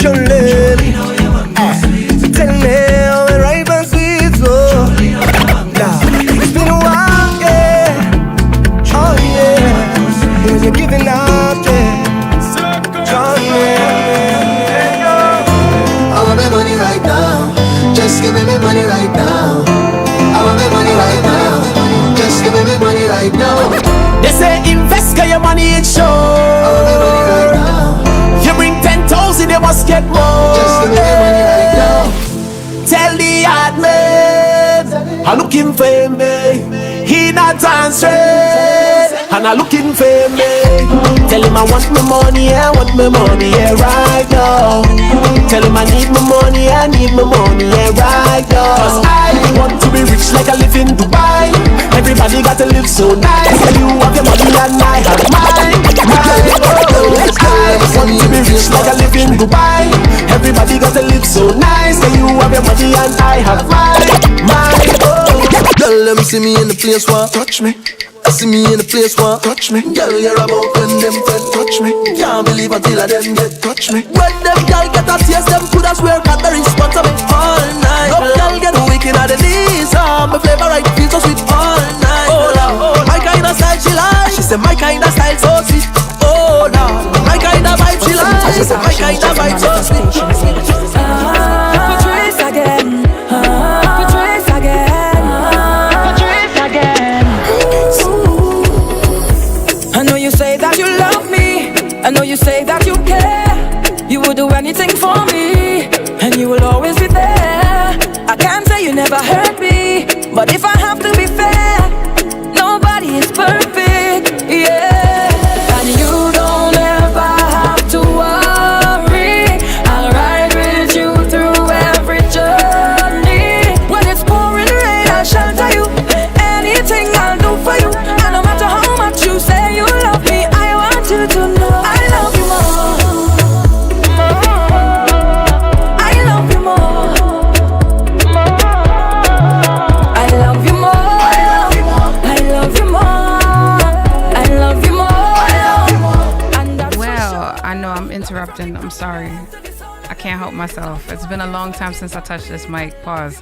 Surely, tell me how it ripe and sweet, so it's been a while, yeah. Oh yeah, when you're giving up, yeah. I want my money right now. Just give me my money right now. I want my money right now. Just give me my money right now. They say invest, get your money in show. I want my money right now. You bring 10,000, you must get more. Just give me my money right now. Tell the hard man, I'm looking for me. He not answering, and I'm looking for me. Tell him I want my money, I want my money, yeah, right now. Tell him I need my money, I need my money, yeah, right now. Cause I want to be rich like I live in Dubai. Everybody got to live so nice. You have your money and I have mine. I want to be rich like I live in Dubai. Everybody got to live so nice. You have your money and I have mine. Girl, let me see me in the place where touch me. I see me in the place where touch me. Girl, you're about when them friends touch me. Can't believe until I them get touch me. When them girl get a taste, them could have swear got the response of me all night. Up girl get wicked at the knees. My favorite feels so sweet all night. Oh Lord, my kind of style she like. She said my kind of style so sweet. Oh Lord, my kind of vibe she like. She said my kind of vibe so sweet. Patrice again. Patrice again. Patrice again. I know you say that you love me. I know you say that you care. You will do anything for me, and you will always be there. I can't say you never hurt me, but if I have to be fair, nobody is perfect, yeah. And you don't ever have to worry. I'll ride with you through every journey. When it's pouring rain, I'll shelter you. Anything I'll do for you. And no matter how much you say you love me, I want you to know I love you more. I love you more. I love you more. I love you more. I love you more. I love you more. And that's Well, I know I'm interrupting. I'm sorry. I can't help myself. It's been a long time since I touched this mic. Pause.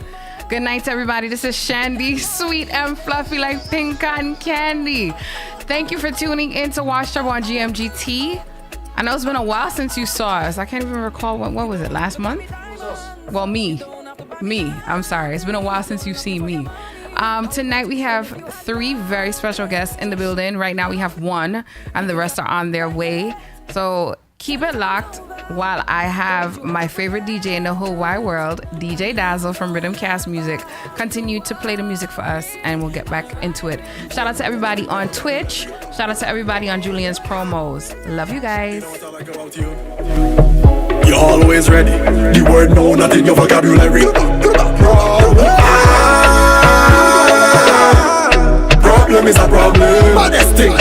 Good night, everybody. This is Shandy, sweet and fluffy like pink cotton candy. Thank you for tuning in to Watch Trouble on GMGT. I know it's been a while since you saw us. I can't even recall what was it, last month? Well, me. I'm sorry. It's been a while since you've seen me. Tonight we have 3 very special guests in the building. Right now we have 1, and the rest are on their way. So keep it locked while I have my favorite DJ in the whole wide world, DJ Dazzle from Rhythm Cast Music, continue to play the music for us, and we'll get back into it. Shout out to everybody on Twitch. Shout out to everybody on Julianspromos. Love you guys. You're always ready. The word no, not in your vocabulary. Problem is a problem. Baddest thing.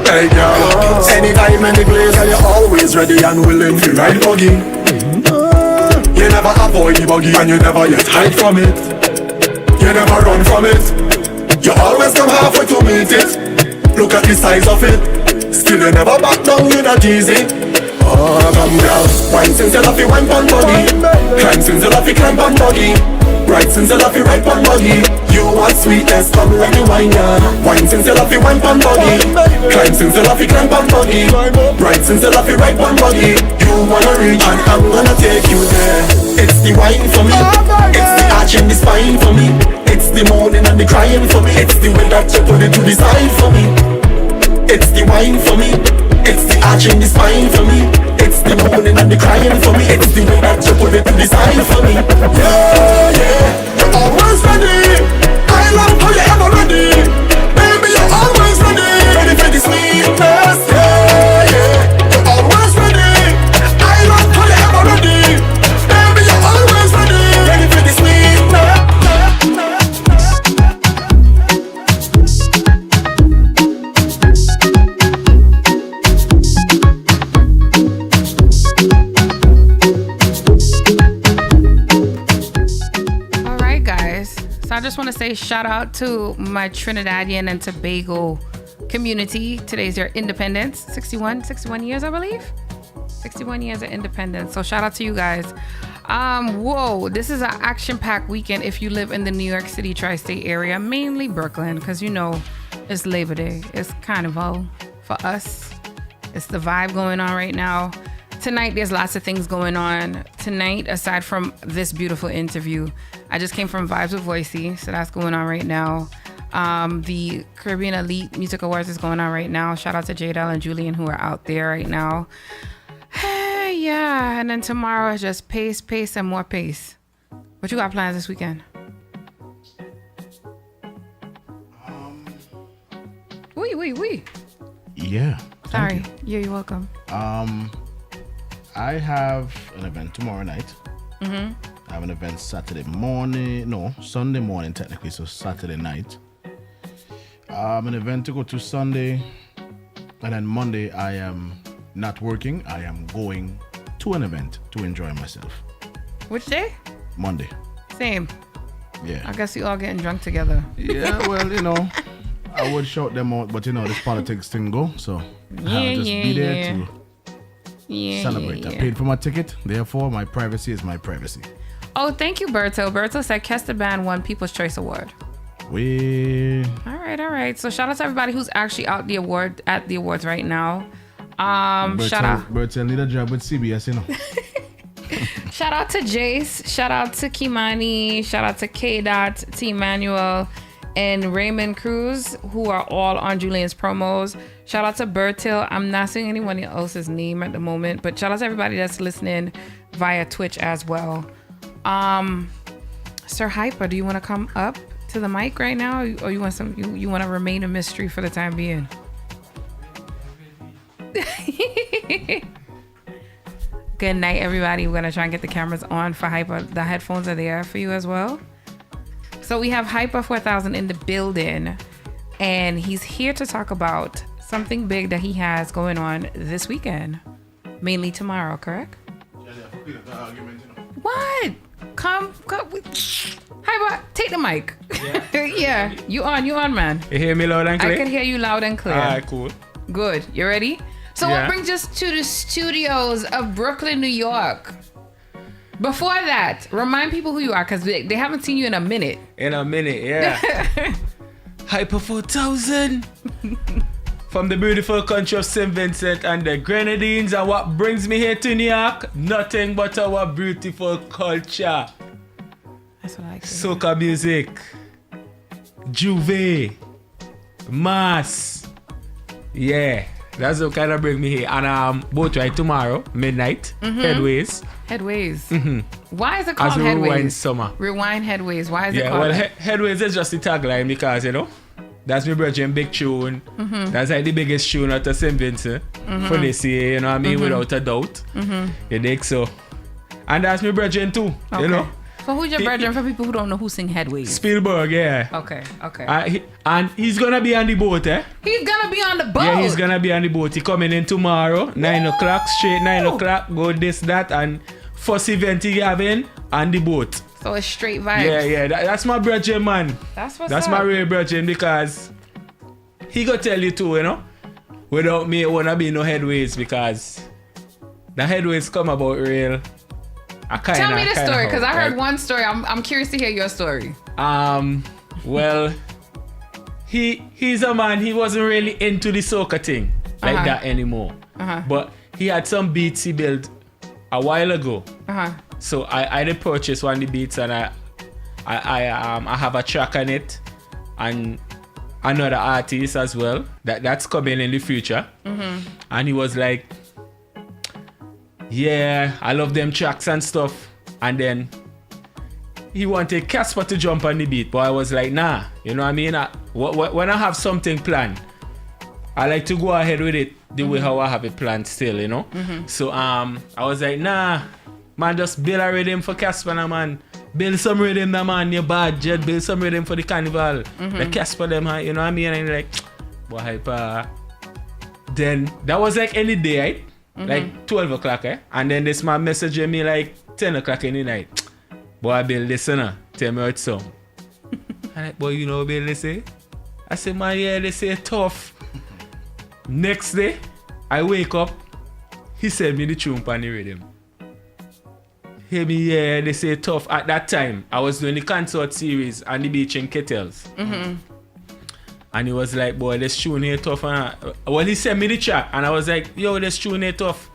Hey girl, anytime, any place, and you're always ready and willing to ride buggy. You never avoid the buggy, and you never yet hide from it. You never run from it. You always come halfway to meet it. Look at the size of it. Still you never back down, you're not easy. Oh, come girl, wine since you love you wine pon buggy. Climb since you love you climb pon buggy. Right since you love you right pon buggy. You want sweetness, come let me wine ya. Wine since you love you wine pon buggy. Climb since you love you climb pon buggy. Right since you love you right pon buggy. You wanna reach and I'm gonna take you there. It's the wine for me. It's the arch in the spine for me. It's the moaning and the crying for me. It's the way that you put it to the side for me. It's the wine for me. It's the arch in the spine for me. It's the moaning and the crying for me. It's the way that you put it to the side for me. Yeah, yeah, you're always ready. I love how you're ever ready. Baby, you're always ready. Ready for the sweetness. Yeah, yeah, you're always ready. I love how you're ever ready. Baby, you're always ready. Ready for the sweetness. I just want to say shout out to my Trinidadian and Tobago community. Today's their independence, 61 years, I believe. 61 years of independence. So shout out to you guys. Whoa, this is an action-packed weekend if you live in the New York City tri-state area, mainly Brooklyn, because you know it's Labor Day. It's Carnival for us. It's the vibe going on right now. Tonight, there's lots of things going on. Tonight, aside from this beautiful interview, I just came from Vibes with Vincy, so that's going on right now. The Caribbean Elite Music Awards is going on right now. Shout out to Jadel and Julian who are out there right now. Yeah, and then tomorrow is just pace, and more pace. What you got plans this weekend? Oui. Yeah. Sorry. Yeah, you're welcome. I have an event tomorrow night. Mm-hmm. I have an event Sunday morning technically, so Saturday night. An event to go to Sunday, and then Monday I am not working. I am going to an event to enjoy myself. Which day? Monday. Same. Yeah. I guess you all getting drunk together. Yeah, well, you know, I would shout them out, but you know, this politics thing go, so I'll just be there to celebrate. I paid for my ticket, therefore my privacy is my privacy. Oh, thank you, Berto. Berto said Kester Band won People's Choice Award. All right. So shout out to everybody who's actually at the awards right now. Shout out. Berto need a job with CBS, you know. Shout out to Jace. Shout out to Kimani. Shout out to K-Dot, T. Manuel, and Raymond Cruz, who are all on Julianspromos. Shout out to Bertil. I'm not saying anyone else's name at the moment, but shout out to everybody that's listening via Twitch as well. Sir HYPA, do you want to come up to the mic right now, or you want you want to remain a mystery for the time being? Good night, everybody. We're gonna try and get the cameras on for HYPA. The headphones are there for you as well. So we have HYPA 4000 in the building, and he's here to talk about something big that he has going on this weekend, mainly tomorrow, correct? What? Come. HYPA, take the mic. Yeah, you on, man. You hear me loud and clear? I can hear you loud and clear. Alright, cool. Good. You ready? So what brings us to the studios of Brooklyn, New York? Before that, remind people who you are, because they haven't seen you in a minute. Yeah. HYPA 4000 from the beautiful country of St. Vincent and the Grenadines. And what brings me here to New York? Nothing but our beautiful culture. That's what I like. Soca music, Juve, Mass. Yeah, that's what kind of bring me here. And boat ride tomorrow, midnight, Headways. Mm-hmm. Why is it called As we Headways? rewind summer. Rewind Headways. Why is it called that? Headways is just the tagline because, you know, that's my brother big tune. That's like the biggest tune out of St. Vincent for this year, you know what I mean, without a doubt. You dig so? And that's my brother too, you know. So who's your brother for people who don't know who sing Headways? Spielberg, yeah. Okay. And he's gonna be on the boat, eh? He's gonna be on the boat? Yeah, he's gonna be on the boat. He coming in tomorrow, 9 o'clock, straight 9 o'clock, go this, that, and first event he having on the boat. So it's straight vibes. Yeah, that's my brother, man. That's That's my real brother, because he gonna tell you too, you know. Without me, it won't be no Headways, because the Headways come about real. Tell me the story, because I heard one story. I'm curious to hear your story. Well, he's a man. He wasn't really into the soca thing like that anymore. But he had some beats he built a while ago. So I did purchase one of the beats, and I have a track on it, and another artist as well that's coming in the future. And he was like, yeah, I love them tracks and stuff. And then he wanted Casper to jump on the beat, but I was like, nah, you know what I mean? When I have something planned, I like to go ahead with it the way how I have it planned still, you know? So I was like, nah, man, just build a rhythm for Casper, man. Build some rhythm, man, your budget, build some rhythm for the Carnival. The Casper them, you know what I mean? And like, boy, HYPA. Then that was like any day, right? Like 12 o'clock, eh? And then this man messaging me like 10 o'clock in the night. Boy, I build this, tell me what song. I'm like, boy, you know what they say? I said, man, yeah, they say tough. Next day, I wake up, he sent me the tune on the rhythm. Hey, me, yeah, they say tough. At that time, I was doing the concert series on the beach in Kettles. And he was like, boy, this tune here tough. Well, he sent me the track, and I was like, yo, this tune here tough.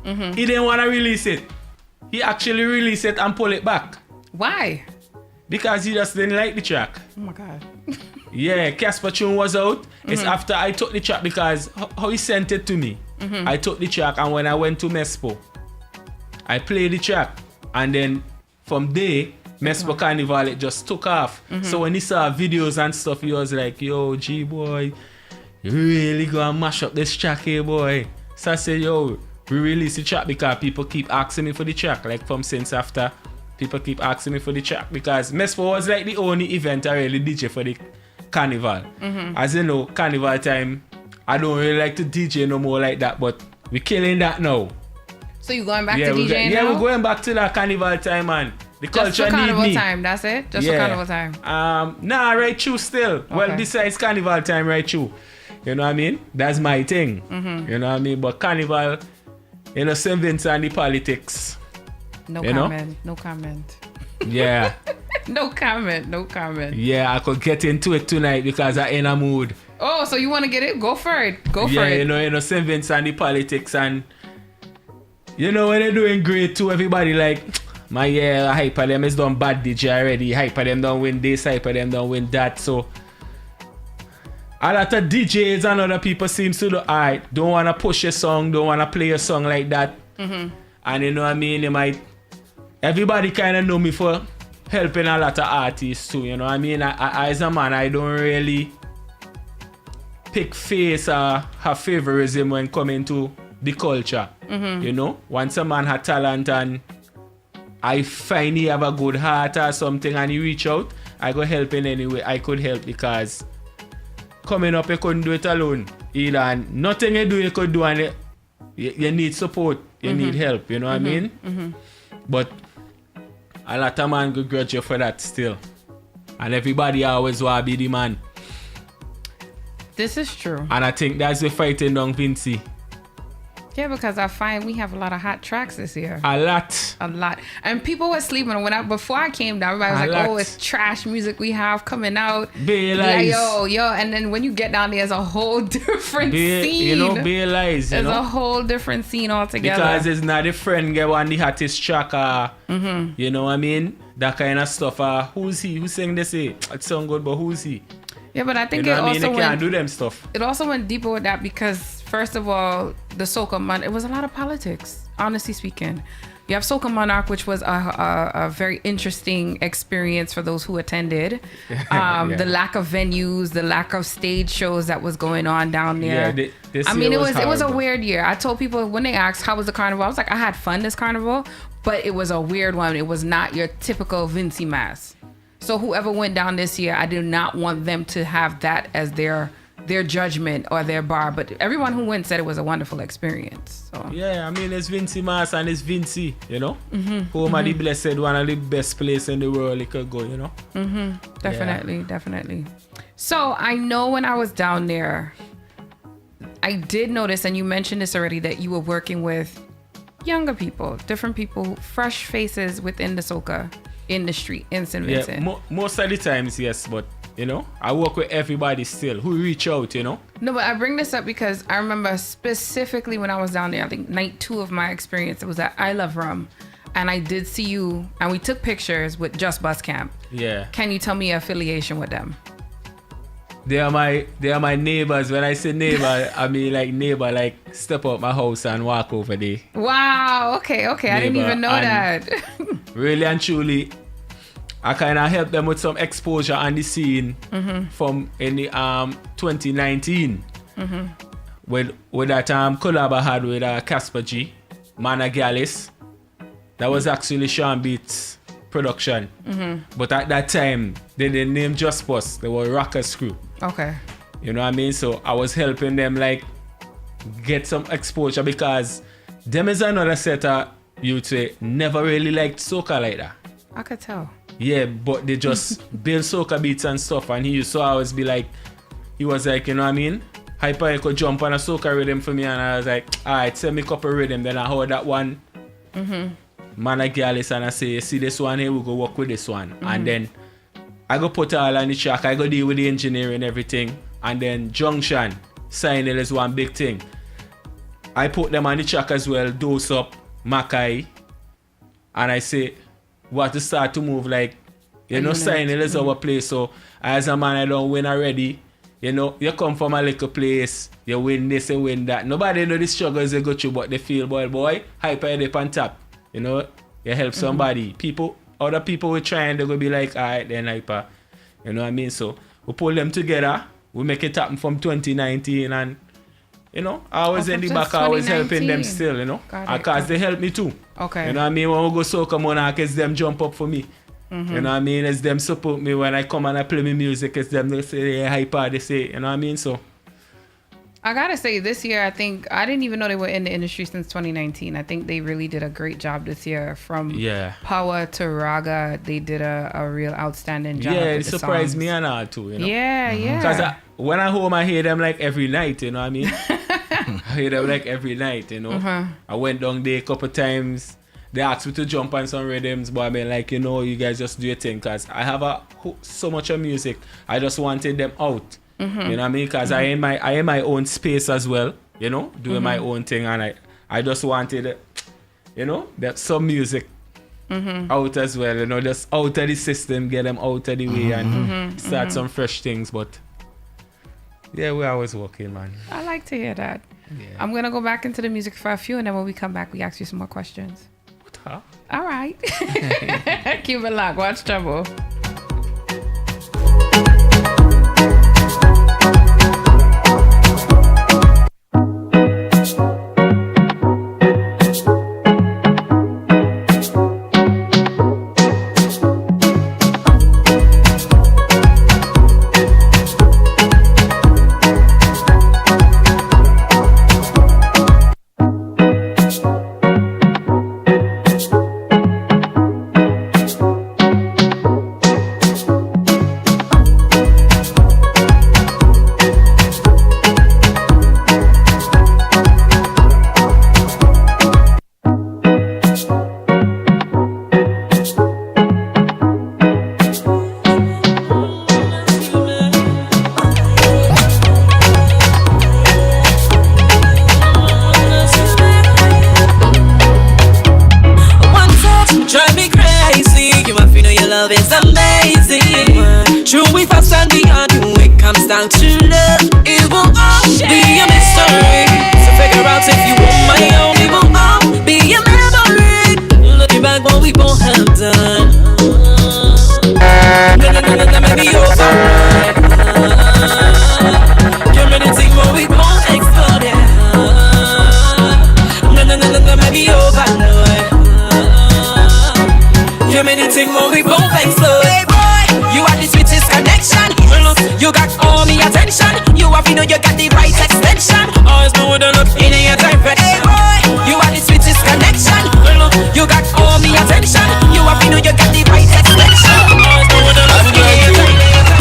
He didn't want to release it. He actually released it and pull it back. Why? Because he just didn't like the track. Oh my God. Yeah, Casper tune was out. It's after I took the track because how he sent it to me. I took the track, and when I went to Mespo, I played the track, and then from there, Mespo Carnival, it just took off. So when he saw videos and stuff, he was like, yo, G boy, you really gonna mash up this track here, boy. So I said, yo, we release the track because people keep asking me for the track. Like from since after, people keep asking me for the track because Mespo was like the only event I really DJ for the Carnival. As you know, Carnival time, I don't really like to DJ no more like that, but we're killing that now. So you going back to DJing now? Yeah, we're going back to that Carnival time, man. The just culture for Carnival need me. time, that's it? Just for Carnival time? Nah, right through still. Okay. Well, besides Carnival time, right through. You know what I mean? That's my thing. You know what I mean? But Carnival, you know, St. Vincent and the politics. No comment. No comment. Yeah. No comment. Yeah, I could get into it tonight because I'm in a mood. Oh, so you want to get it? Go for it. Go for it. Yeah, you know, St. Vincent and the politics, and you know when they're doing great too, everybody like, my HYPA them is done bad DJ already. HYPA them don't win this, HYPA them don't win that. So a lot of DJs and other people seems to do, alright, don't want to push a song, don't want to play a song like that. And you know what I mean? They might, everybody kind of know me for helping a lot of artists too. You know what I mean? I as a man, I don't really pick face or have favorism when coming to the culture. You know, once a man has talent and I find he have a good heart or something and he reach out, I go help in any way I could help, because coming up you couldn't do it alone either, and nothing you do you could do, and you need support, you need help, you know what I mean? But a lot of man go grudge you for that still, and everybody always want to be the man. This is true. And I think that's the fighting down Vincy. Yeah, because I find we have a lot of hot tracks this year. A lot. And people were sleeping before I came down. Everybody was like, oh, it's trash music we have coming out. Like, yo. And then when you get down there, it's a whole different scene. You know, It's a whole different scene altogether. Because it's not a friend get one the hottest track. You know what I mean? That kind of stuff. Who's he? Who sang this? It sound good, but who's he? Yeah, but I think you know what I mean? They can't do them stuff. It also went deeper with that because, first of all, the Soca month, it was a lot of politics, honestly speaking. You have Soca Monarch, which was a very interesting experience for those who attended. The lack of venues, the lack of stage shows that was going on down there. Yeah, it was a weird year. I told people when they asked how was the carnival, I was like, I had fun this carnival, but it was a weird one. It was not your typical Vincy mass. So whoever went down this year, I did not want them to have that as their judgment or their bar. But everyone who went said it was a wonderful experience. So. Yeah, I mean, it's Vincy Mass and it's Vincy, you know? Home of the blessed, one of the best place in the world it could go, you know? Definitely. So I know when I was down there, I did notice, and you mentioned this already, that you were working with younger people, different people, fresh faces within the soca industry in St. Vincent. Yeah, most of the times, yes, but you know, I work with everybody still who reach out, you know. No, but I bring this up because I remember specifically when I was down there, I think night 2 of my experience, it was at ONErpm, and I did see you, and we took pictures with Just Bus Camp. Yeah. Can you tell me your affiliation with them? They are my neighbors. When I say neighbor, I mean like neighbor, like step out my house and walk over there. Wow. Okay. I didn't even know that. Really and truly, I kind of helped them with some exposure on the scene from in the 2019 with that collab I had with Casper G, Mana Gallus. That was actually Sean Beats production. But at that time, they didn't name Just Bus. They were Rockers Crew. Okay. You know what I mean? So I was helping them like get some exposure, because them is another set of you'd say never really liked soca like that. I could tell. Yeah, but they just build soca beats and stuff, and he used to always be like, he was like, you know what I mean? HYPA, you could jump on a soca rhythm for me, and I was like, alright, send me a couple rhythm. Then I heard that one. Man, I get and I say, see this one here, we go work with this one. And then I go put all on the track, I go deal with the engineering and everything. And then Junction, signing is one big thing. I put them on the track as well, Dose Up, Makai. And I say, what to start to move like, you know, signing is our place. So as a man, I don't win already. You know, you come from a little place, you win this, you win that. Nobody know the struggles they go through, but they feel, boy, HYPA up on top. You know, you help somebody. Other people will try and they will be like, alright, then HYPA. You know what I mean? So we pull them together, we make it happen from 2019, and you know, I was in the back, I was helping them still, you know. Because they help me too. Okay. You know what I mean? When we go Soca Monarch, it's them jump up for me. You know what I mean? It's them support me when I come and I play my music. It's them they say, yeah, HYPA, they say, you know what I mean? So I gotta say, this year, I think I didn't even know they were in the industry since 2019. I think they really did a great job this year. From Power to Raga, they did a real outstanding job. Yeah, it surprised me and all too, you know. Yeah. Because when I home, I hear them like every night, you know what I mean? I hear them like every night, you know. I went down there a couple times. They asked me to jump on some rhythms, but I mean, like, you know, you guys just do your thing. Because I have so much of music. I just wanted them out. You know what I mean? Because I in my own space as well, you know, doing my own thing, and I just wanted, you know, that some music out as well, you know, just out of the system, get them out of the way, and start some fresh things. But yeah, we're always working, man. I like to hear that. Yeah. I'm gonna go back into the music for a few, and then when we come back, we ask you some more questions. Huh? All right. Keep it locked. Watch Trouble. down to love, it will all be a mystery. So figure out if you want my own, it will all be a memory. Looking back what we both have done, maybe you're alright. Get ready to see what we both exploded. Maybe you're alright. Get ready to see what we both exploded. Hey boy, you are the sweetest connection. You got all me attention. You have to know you got the right extension. Always know what look in your time. Hey boy, you are the sweetest connection. You got all me attention. You have to know you got the right extension. Always know what look in your time.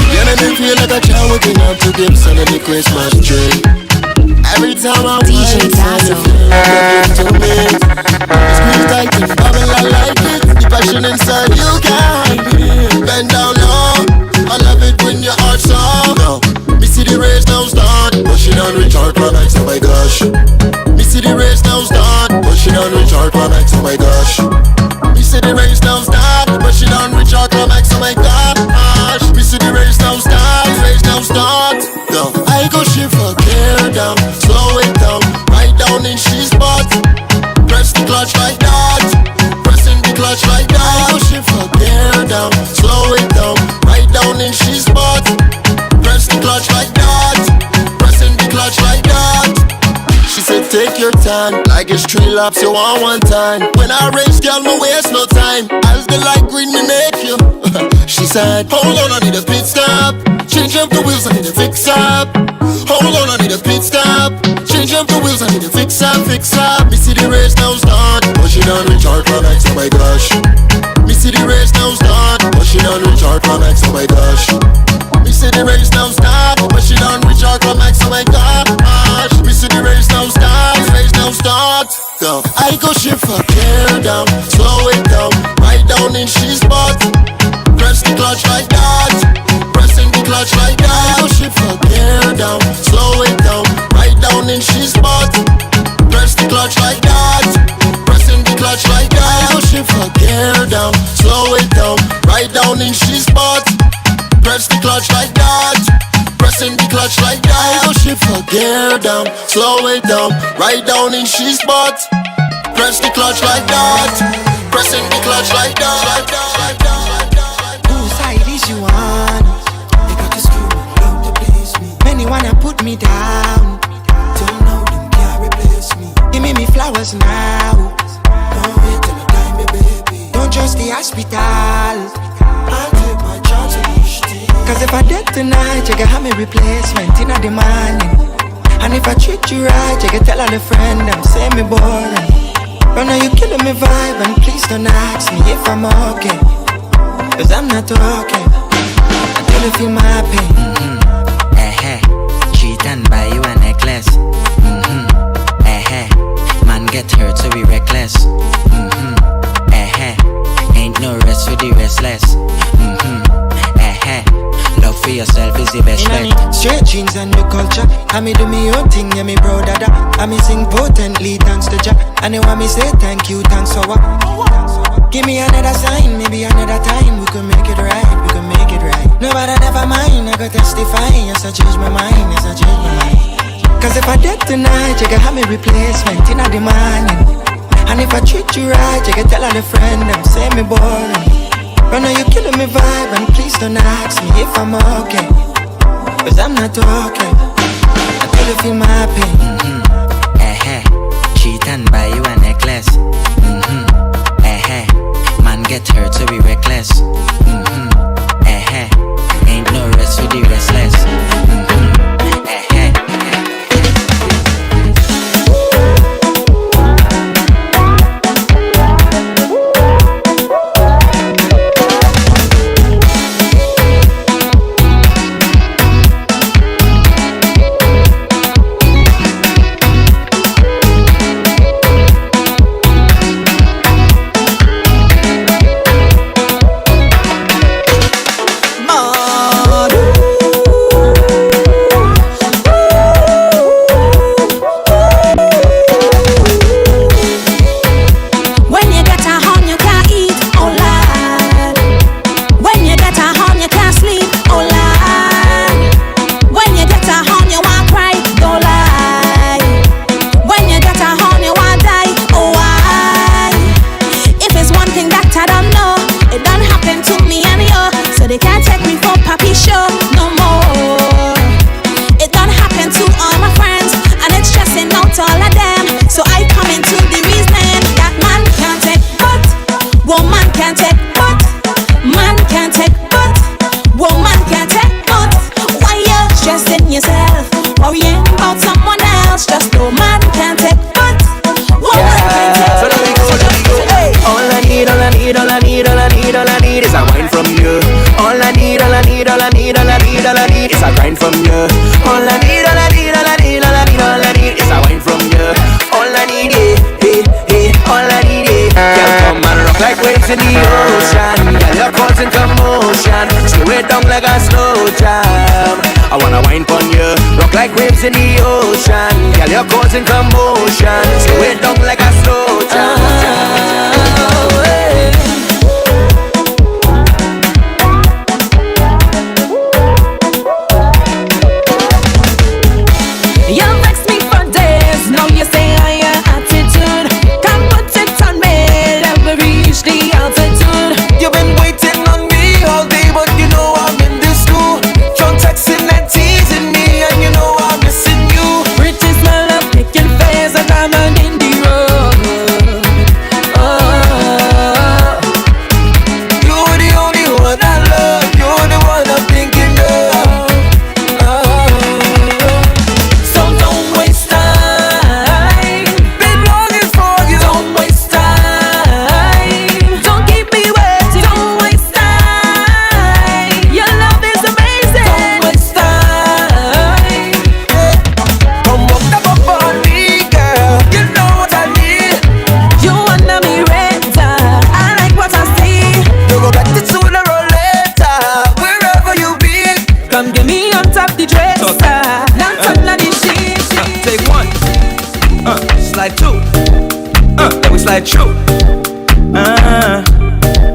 You make me feel like a child waking up to give son of the Christmas tree. Every time I DJ Dazzle, to me, the squeeze tight and bubble, I like it. The passion inside you can't hide it. Bend down low, I love it when your heart's soft. Now, me see the race now start, but she don't reach her climax, oh my gosh. Me see the race now start, but she don't reach her climax, oh my gosh. Me see the race now start, but she don't reach her climax, oh my gosh. Me see the race now start, race now start. Now, I go shift her gear down, slow it down, right down in she spot. Press the clutch like that, pressing the clutch like that. I go shift her gear down, slow it down, right down in she spot. Press the clutch like that, pressing the clutch like that. She said take your time, like it's 3 laps you want one time. When I race girl, no waste no time. As the light green me make you. She said hold on, I need a pit stop. Change up the wheels, I need to fix up. Hold on, I need a pit stop. Change up the wheels, I need to fix up, fix up. Me see the race now start, but she done reach her climax, oh my gosh. Me see the race now start, but she done reach her climax, oh my gosh. Me see the race now start, but she don't reach her climax, so I got. We see the race now start, race now start. Go. I go shift her gear down, slow it down, right down in she's spot. Press the clutch like that, pressing the clutch like that. I go shift her gear down, slow it down, right down in she's spot. Press the clutch like that, pressing the clutch like that. I go shift her gear down, slow it down, right down in she's spot. Press the clutch like that, pressing the clutch like that. I go shift her gear down, slow it down, right down in she's spot. Press the clutch like that, pressing the clutch like that. Whose side is you on? They got to screw up to please me. Many wanna put me down, don't know them can't replace me. Give me flowers now, don't wait till I die, me baby. Don't trust the hospital, I'll take my chance and push it. Cause if I dead tonight, you can have me replacement in the morning. And if I treat you right, you can tell all the friends them say me boring. But now you killing me vibe, and please don't ask me if I'm okay, cause I'm not okay until you feel my pain. Cheat and buy you a necklace. Man get hurt so we reckless. Ain't no rest for the restless. Love for yourself is the best bet. Straight jeans and no culture. I me do me own thing, yeah me proud of that. I me sing potently thanks to Jah. And they want me say thank you, thanks for what? Give me another sign, maybe another time. We can make it right, we can make it right. Nobody never mind, I got testify. Yes, I change my mind, yes, I change my mind. Cause if I dead tonight, you can have me replacement in the morning. And if I treat you right, you can tell all the friends them say me boring. But now you killing me vibe, and please don't ask me if I'm okay, cause I'm not okay until you feel my pain. Cheat and buy you a necklace. Man get hurt so we reckless. Ain't no rest for the restless. Like waves in the ocean, girl, you're causing commotion. Slow it down like a slow jam. You vex me for days, now you say I your attitude. Can't put it on me, never reach the altitude. You've been waiting on me all day, but you know I'm in this too. From texting and teasing me, and you know I'm missing you. Pretty smell of picking face, a diamond in the road. Oh.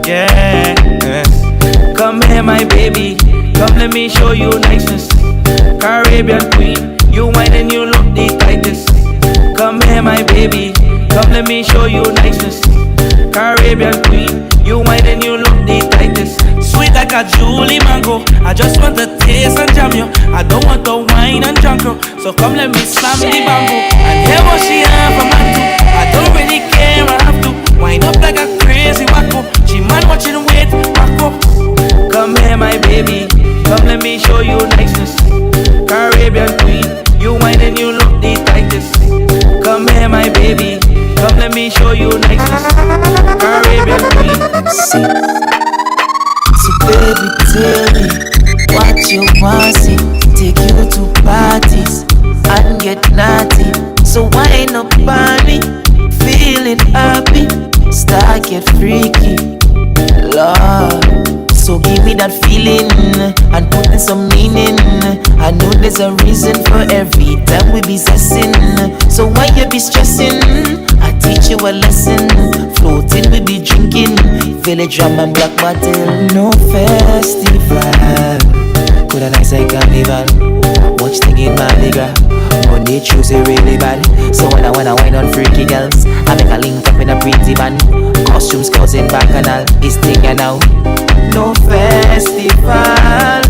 Yeah. Come here, my baby. Come, let me show you niceness. Caribbean queen, you whine and you look the tightest. Come here, my baby. Come, let me show you niceness. Caribbean queen, you whine and you look the tightest. Sweet like a Julie mango. I just want to taste and jam you. I don't want to wine and drunk you. So come, let me slam the bamboo and hear what she have from man too. I don't really care, I have to wind up like a crazy wacko. She man watching wait, wacko. Come here, my baby. Come, let me show you niceness. Caribbean queen, you whine and you look the tightest. Come here, my baby. Come, let me show you niceness. Caribbean queen. See, so baby, tell me what you want, see. Take you to parties and get naughty. So wind up on me, feeling happy. Start get freaky, Lord. So give me that feeling and put in some meaning. I know there's a reason for every time we be sessing. So why you be stressing? I teach you a lesson. Floating we be drinking. Village rum and black bottle. No festival. Coulda nice like Carnival. Watch thing in Mardi Gras. Monday, Tuesday really bad. So when I wanna wine on freaky girls, I make a link up in a pretty band. Costumes, scouts in Bacchanal. It's thing you now. No festival.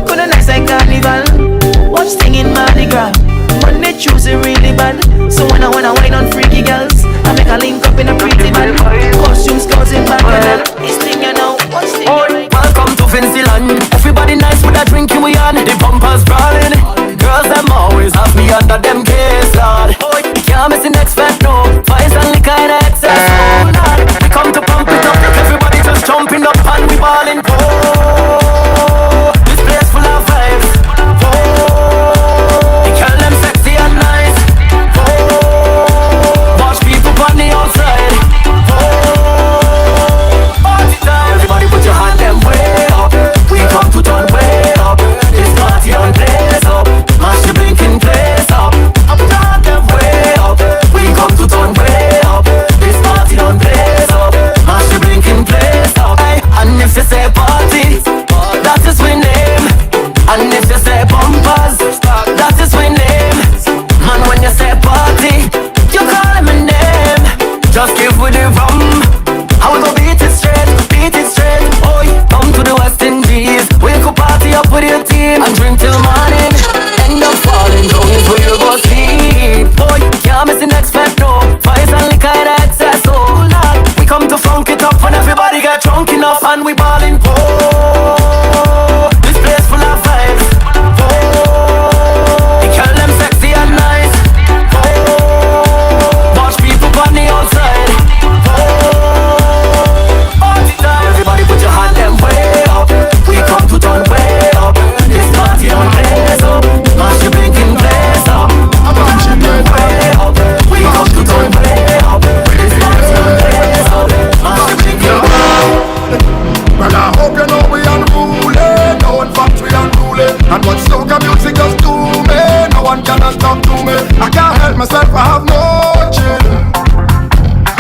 Coulda nice like Carnival. Watch thing in Mardi Gras. Monday, Tuesday really bad. So when I wanna wine on freaky girls, I make a link up in a pretty band. Costumes, scouts in Bacchanal. It's thing you know. Watch thing you right. Welcome to Vincy land. Everybody nice with a drink we on. The bumpers brawling. Girls them always have me under them case, Lord. Can't miss the next fest, no. Vice and liquor in excess, oh Lord. We come to pump it up. Everybody just jumping up and we ballin'. Oh, this place full of vibes. Oh, they call them sexy and nice. Oh, watch people on the outside. Oh, party time. Everybody put your hand them way up. We come to turn way up. This party on place up. Mash the blinking place up. Up down them way up. We come to turn way up. This party on place up. Mash the blinking place up. Hey, and if you say party, that is we name. And if you say bumpers, that is we name. Man, when you say party, you call him a name. Just give with the rum. I will go beat it straight, beat it straight. Oh, come to the West Indies. We could party up with your team and drink till morning. End up falling down where you go sleep. Boy, can't miss the next fest, no. Vice and liquor in excess, oh Lord. We come to funk it up and everybody get drunk enough and we ballin'. Oh, this place full of vibes. Oh, they call them sexy and nice. Oh, watch people on the outside. Oh, party time. Everybody put your hand them way up. We come to turn way up. This party on place up. Mash the blinking place up. Way up. We come to turn way up. This party on place up. Mash the blinking place up. Well, I hope you know we unruly. No one fucks we unruly. And what soca music does to me, no one can stop to me. I can't help myself, I have no chill.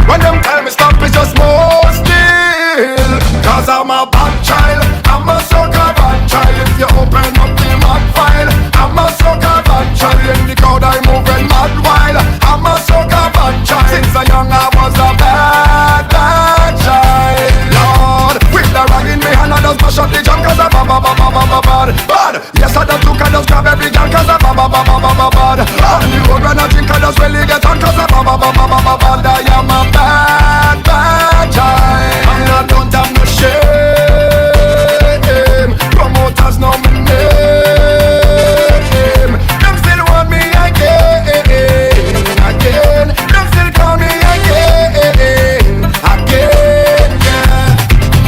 When them tell me stop, it's just more still. Cause I'm a bad child, I'm a soca bad child. If you open up the mad file, I'm a soca bad child. In the crowd I move and mad wild. I'm a soca bad child. Since a young I was a bad, bad child. Lord, with the rag in me hand I just mash up the jam. Cause I'm bad. Yes I just look, I just grab every gun. Cause I'm bad. On the road when I drink I just really get on. Cause I'm bad. I am a bad, bad child. And I don't have no shame. Promoters know my name. Them still want me again. Them still call me again, yeah.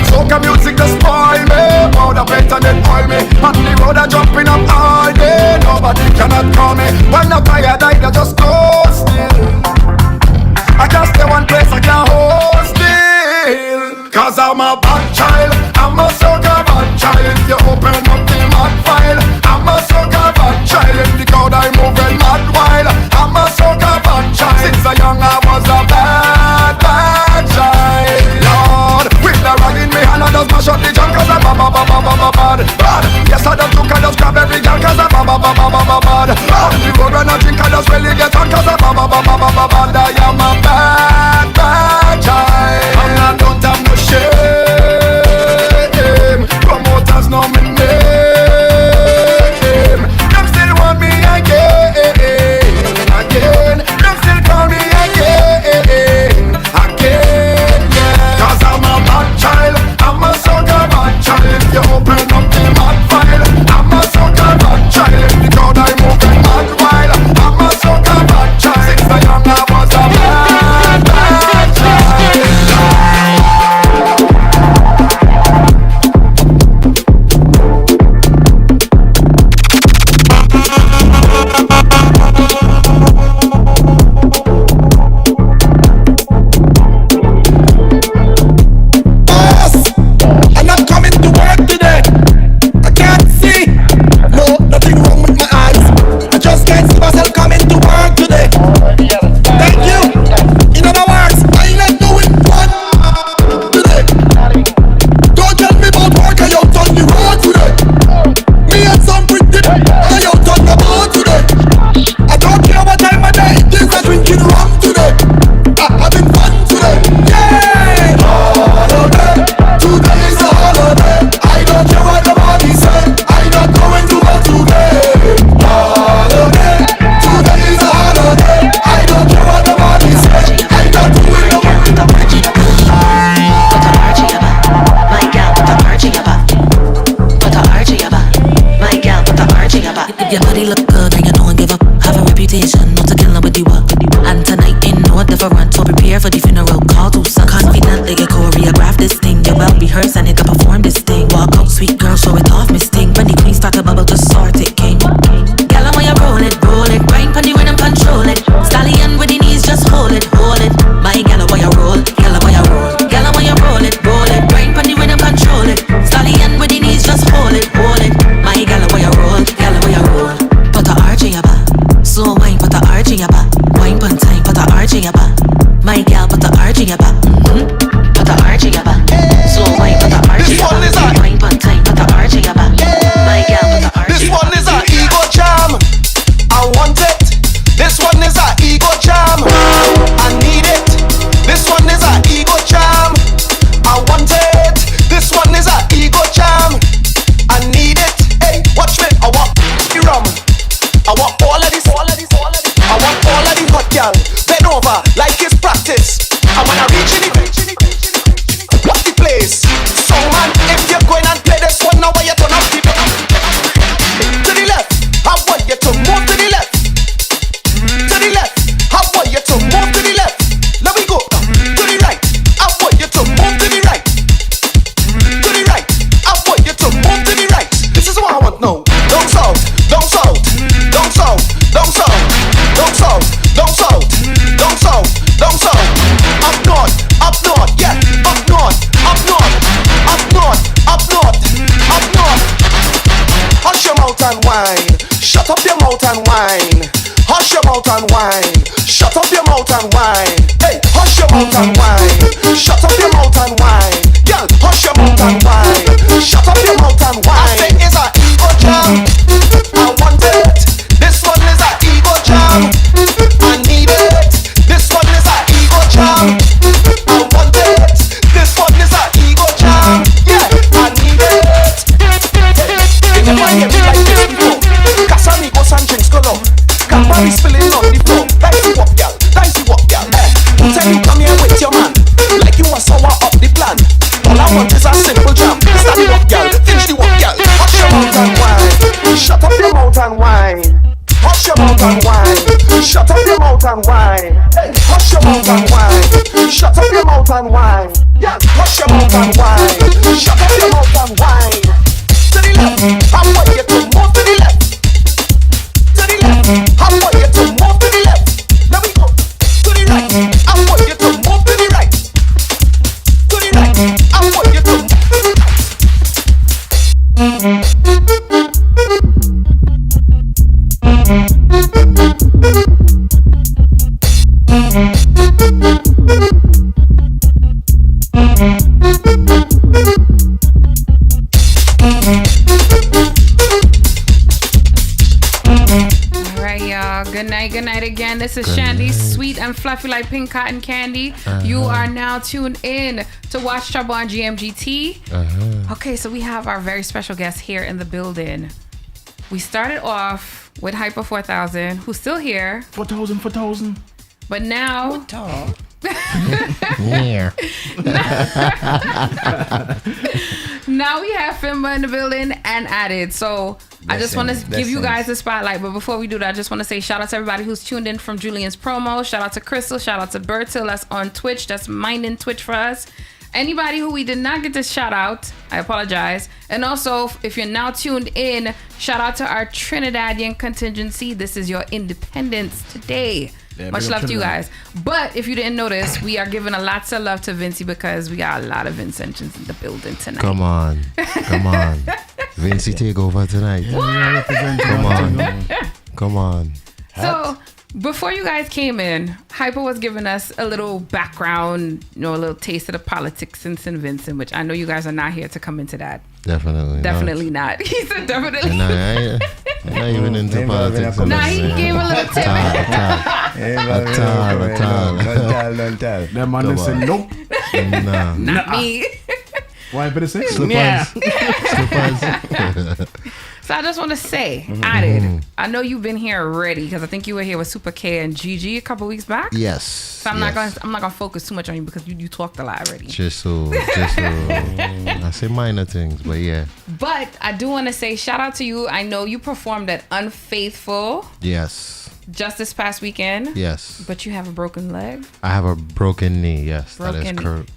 Soca music just spoil me. Powder better than oil me. On the road I jumping up all day. Nobody cannot call me. When I'm tired I just go still. I just stay one place I can't hold still. Cause I'm a bad child, I'm a soca bad child. If you open up the mad file, I'm a soca bad child. In the crowd I move and mad wild. I'm a soca bad child. Since a young I was a bad, bad child. Your body look good and you don't give up. Have a reputation, not to kill nobody what. And tonight ain't no different, so prepare for the funeral. Call to son. Confident they can choreograph this thing. You well rehearsed and they can perform this thing. Walk out, sweet girl, show it off, Miss Thing. When the queen start to bubble, just sort it, king. Girl, I want you roll it, roll it. Grind pon the rhythm, control it. Stallion with the knees, just hold it, hold it. My girl, I want you roll, girl, I want you roll. Girl, I want you roll it, roll it. Grind pon the rhythm, control it. Stallion with the knees, just hold it, hold it. My girl, I want you roll, girl, I want you roll. Put the arch in your back, so wine, put the arch in your back. Wine pon time, put the arch in your back. My girl, put the arch in your back. Put the arch in your back. So wine, put the arch in your back. Wine pon time, put the arch in your back. My girl, put the arch in your back. This one is a ego jam. I want it. This one is a ego jam. I need it. This one is a ego jam. I want it. This one is a ego jam. I need it. Hey, watch me. I want the rum. I want all of this. I want all of the hot girl. Bend over like it's practice. I wanna reach in it. What's the place? Song man, if you're going and play this one, now why you turn up the to the left. I want you to move to the left. To the left. I want you to move to the left. Let me go. To the right. I want you to move to the right. To the right. I want you to move to the right. This is what I want now. Down south. Down south. Down south. Down south. Down south. Down south. Down south. Down south. Up north. Up north. Yeah. Up north. Up north. Up north. Up north. Up north. Hush your mouth and whine. Shut up your mouth and whine. Hush your mouth and whine. Shut up your mouth and whine. Hey, hush your mouth and whine. Shut up your mouth and whine. Girl, hush your mouth and whine. Shut up your mouth and whine. I say it's a ego jam. I want it. This one is a ego jam. I need it. This one is a ego jam. I want it. This one is a ego jam. Yeah, I need it. You never hear me like this before. Casamigos and drinks galore. Campari spilling on the floor. Dicey walk, girl. Dicey walk, girl. Tell me come here with your man. Like you are sour up the plan. All I want is a simple jam. Start the walk, girl. Finish the walk, girl. Hush your mouth and whine. Shut up your mouth and whine. Hush your mouth and whine. Shut up your mouth and whine. Hush your mouth and whine. Shut up your mouth and whine. Yeah, hush your mouth and whine. Shut up your mouth and whine. To the left. I want you to move to the left. To the left. I want you to move to the left. Let me go. To the right. I want you to move to the right. To the right. I want you to move to the right. Good night again. This is Shandy, sweet and fluffy like pink cotton candy. You are now tuned in to Watch Trouble on GMGT. Okay, so we have our very special guest here in the building. We started off with HYPA 4000, who's still here. 4,000. But now... Yeah. Now we have FIMBA in the building and added. So I just want to give you guys the spotlight. But before we do that, I just want to say shout out to everybody who's tuned in from Julianspromos. Shout out to Crystal. Shout out to Bertil. That's on Twitch. That's minding Twitch for us. Anybody who we did not get to shout out, I apologize. And also, if you're now tuned in, shout out to our Trinidadian contingency. This is your independence today. Yeah, much love to you guys. But if you didn't notice, we are giving a lots of love to Vincy because we got a lot of Vincentians in the building tonight. Come on. Vincy take over tonight. Come on. So before you guys came in, HYPA was giving us a little background, a little taste of the politics in St. Vincent, which I know you guys are not here to come into that. Definitely not. He said definitely not. I'm not even into politics. He gave a little tip. Don't tell. That man said nope. Not me. Why better say? Slippers. Yeah. Slippers. So I just want to say, Added, I know you've been here already because I think you were here with Super K and Gigi a couple weeks back. Yes. So I'm not gonna focus too much on you because you talked a lot already. Just so I say minor things, but yeah. But I do want to say shout out to you. I know you performed at Unfaithful. Yes. Just this past weekend. Yes. But you have a broken leg. I have a broken knee. Yes, that is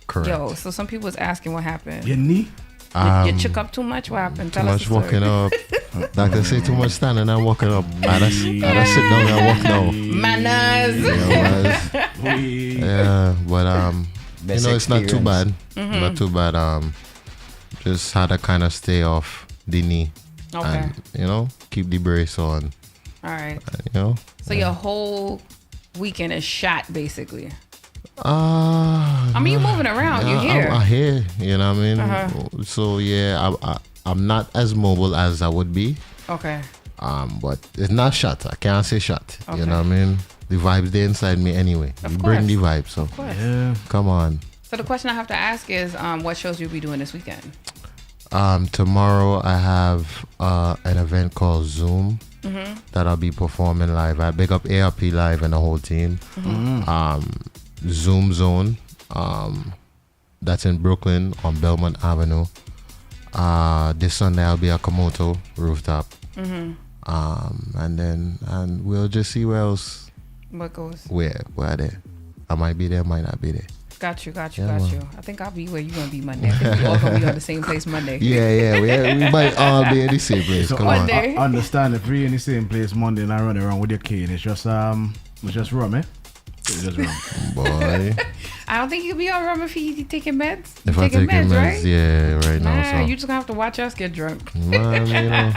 correct. Yo, so some people was asking what happened. Your knee? You chook up too much? What happened? Too much walking up. Doctor say too much standing and walking up. I just sit down and walk down. Manners. Yeah, but Best it's not too bad. Mm-hmm. Not too bad. Just had to kind of stay off the knee. Okay. And, keep the brace on. All right. So your whole weekend is shot, basically. I mean, you're moving around. You're here. I'm here. You know what I mean? So yeah, I'm not as mobile as I would be. Okay. But it's not shot. I can't say shot. Okay. You know what I mean? The vibes they inside me anyway. Of You course. bring the vibe. So Of course. Yeah. Come on. So the question I have to ask is, what shows you'll be doing this weekend? Tomorrow I have an event called Zoom that I'll be performing live. I big up ARP Live and the whole team. Zoom Zone. That's in Brooklyn on Belmont Avenue. This Sunday I'll be at Komodo Rooftop. And we'll just see where else. What goes? Where there. I might be there, might not be there. Got you. Yeah, I think I'll be where you gonna be Monday. I think we all gonna be on the same place Monday. Yeah. We might all be in the same place. So Come on. I understand if we're in the same place Monday and I run around with your cane, it's just rum, eh? It's just rum. Boy. I don't think you'll be all right if you taking meds. If I take meds, right? yeah, right now. Nah, So. you just gonna have to watch us get drunk. Man,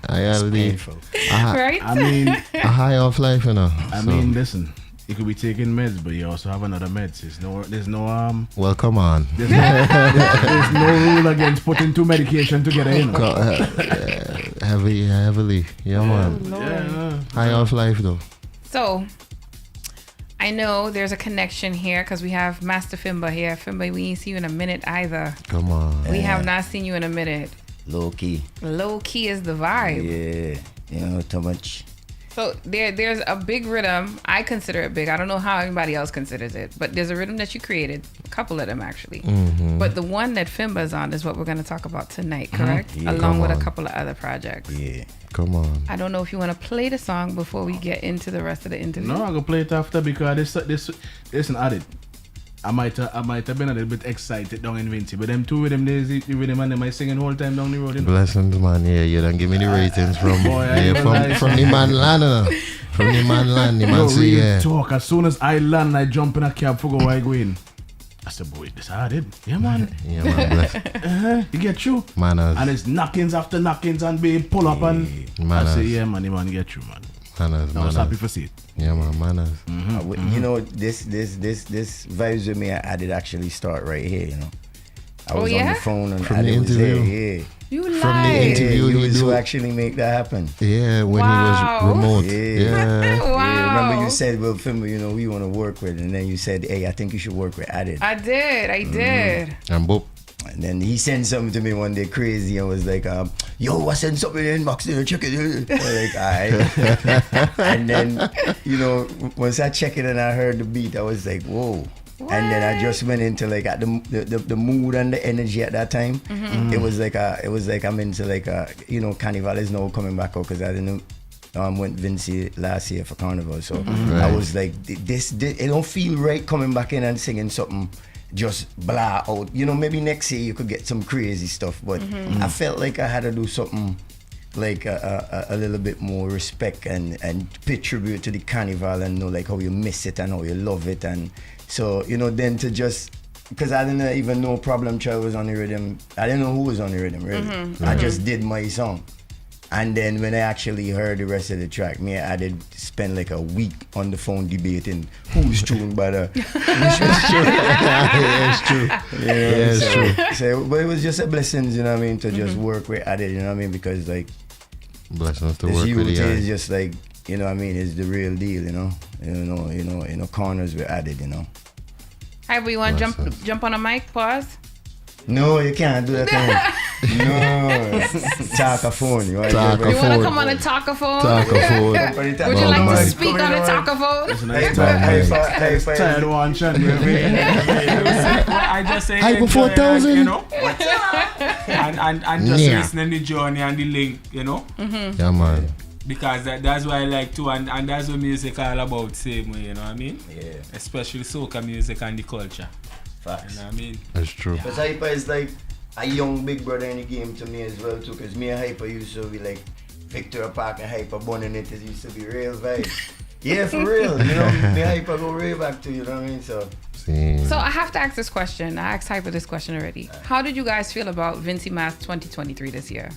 I gotta leave. Right? I mean, a high off life, I mean, listen, you could be taking meds, but you also have another meds. There's no Well, come on. There's no rule against putting two medication together. Heavily. Yeah, man. Yeah. High off life, though. So, I know there's a connection here because we have Master FIMBA here. FIMBA, we ain't see you in a minute either. Come on. We have not seen you in a minute. Low key. Low key is the vibe. Yeah, too much. So there's a big rhythm. I consider it big. I don't know how anybody else considers it, but there's a rhythm that you created. A couple of them actually. But the one that FIMBA's on is what we're going to talk about tonight, correct? Yeah. Along with a couple of other projects. Yeah. Come on. I don't know if you want to play the song before we get into the rest of the interview. No, I'm gonna play it after because this an added. I might have been a little bit excited down in Vincy, but them two with them days with them and them I singing whole time down the road. Blessings, man. Yeah, you don't give me the ratings from Boy, from the man land. From the man land, the man say yeah. Talk. As soon as I land, I jump in a cab for go where I go in. I said, boy, this how I did. Yeah, man. Yeah, man. Bless. You get you. Manners. And it's knockings after knockings and babe pull up and Manners. I say, yeah, man, you get you, man. Manners. I was happy for see it. Yeah, man, manners. You know, this vibes with me, I did actually start right here, you know. I was on the phone and from the interview. You lied. From the interview, you he was do who actually make that happen. Yeah, when he was remote. Yeah. Wow. Remember you said, well, FIMBA, you know, we want to work with, and then you said, hey, I think you should work with Added. I did. And boop. And then he sent something to me one day crazy and was like, yo, I sent something in, Max, check it. Like, alright. And then, you know, once I checked it and I heard the beat, I was like, whoa. What? And then I just went into like at the mood and the energy at that time. It was like I'm into like you know, Carnival is now coming back out because I didn't went Vincy last year for Carnival, so I was like, this it don't feel right coming back in and singing something just blah out. You know, maybe next year you could get some crazy stuff, but I felt like I had to do something like a little bit more respect and pay tribute to the Carnival and know like how you miss it and how you love it. And so, you know, then to just, because I didn't even know Problem Child was on the rhythm. I didn't know who was on the rhythm, really. I just did my song. And then when I actually heard the rest of the track, me and I did spend like a week on the phone debating who's tuned by the which was true. Yeah, it's true. Yeah, it's true. So, but it was just a blessing, you know what I mean, to just work with Added, you know what I mean, because like blessings to this work with youth the is just like, you know what I mean, is the real deal, you know. You know, corners with Added, you know. Hi, but you want to jump on a mic? Pause. No, you can't do that kind. No, talkaphone. You want to come on a talkaphone? Would you like to speak on a talkaphone? Tired one, Chandy. I just say HYPA 4000. You know, and just listening the journey and the link, you know. Yeah, man. Because that's why I like to, and that's what music all about, same way, you know what I mean? Yeah. Especially soca music and the culture. Facts. You know what I mean? That's true. Because HYPA is like a young big brother in the game to me as well too. Because me and HYPA used to be like Victoria Park and HYPA Bonnet. It used to be real vibe. Yeah, for real. You know, me and HYPA go way back to, you know what I mean? So I have to ask this question. I asked HYPA this question already. How did you guys feel about Vincy Mass 2023 this year?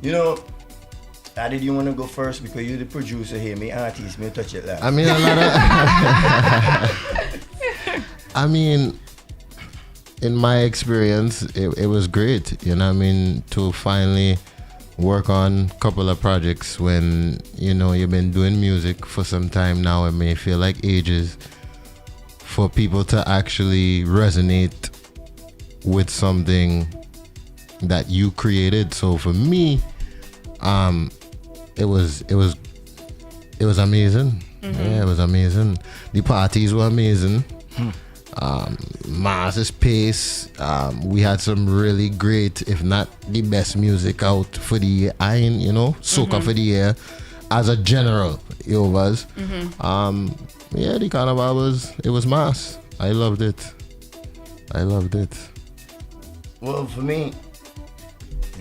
You know, how did you want to go first? Because you're the producer here, me artist, me touch it last. I mean, a lot of I mean, in my experience, it was great, you know what I mean, to finally work on a couple of projects when, you know, you've been doing music for some time now. It may feel like ages for people to actually resonate with something that you created. So for me, it was amazing. Yeah, it was amazing. The parties were amazing. Massive space. We had some really great, if not the best music out for the year. You know, soca for the year as a general. It was. Yeah, the Carnival was mass. I loved it. Well, for me,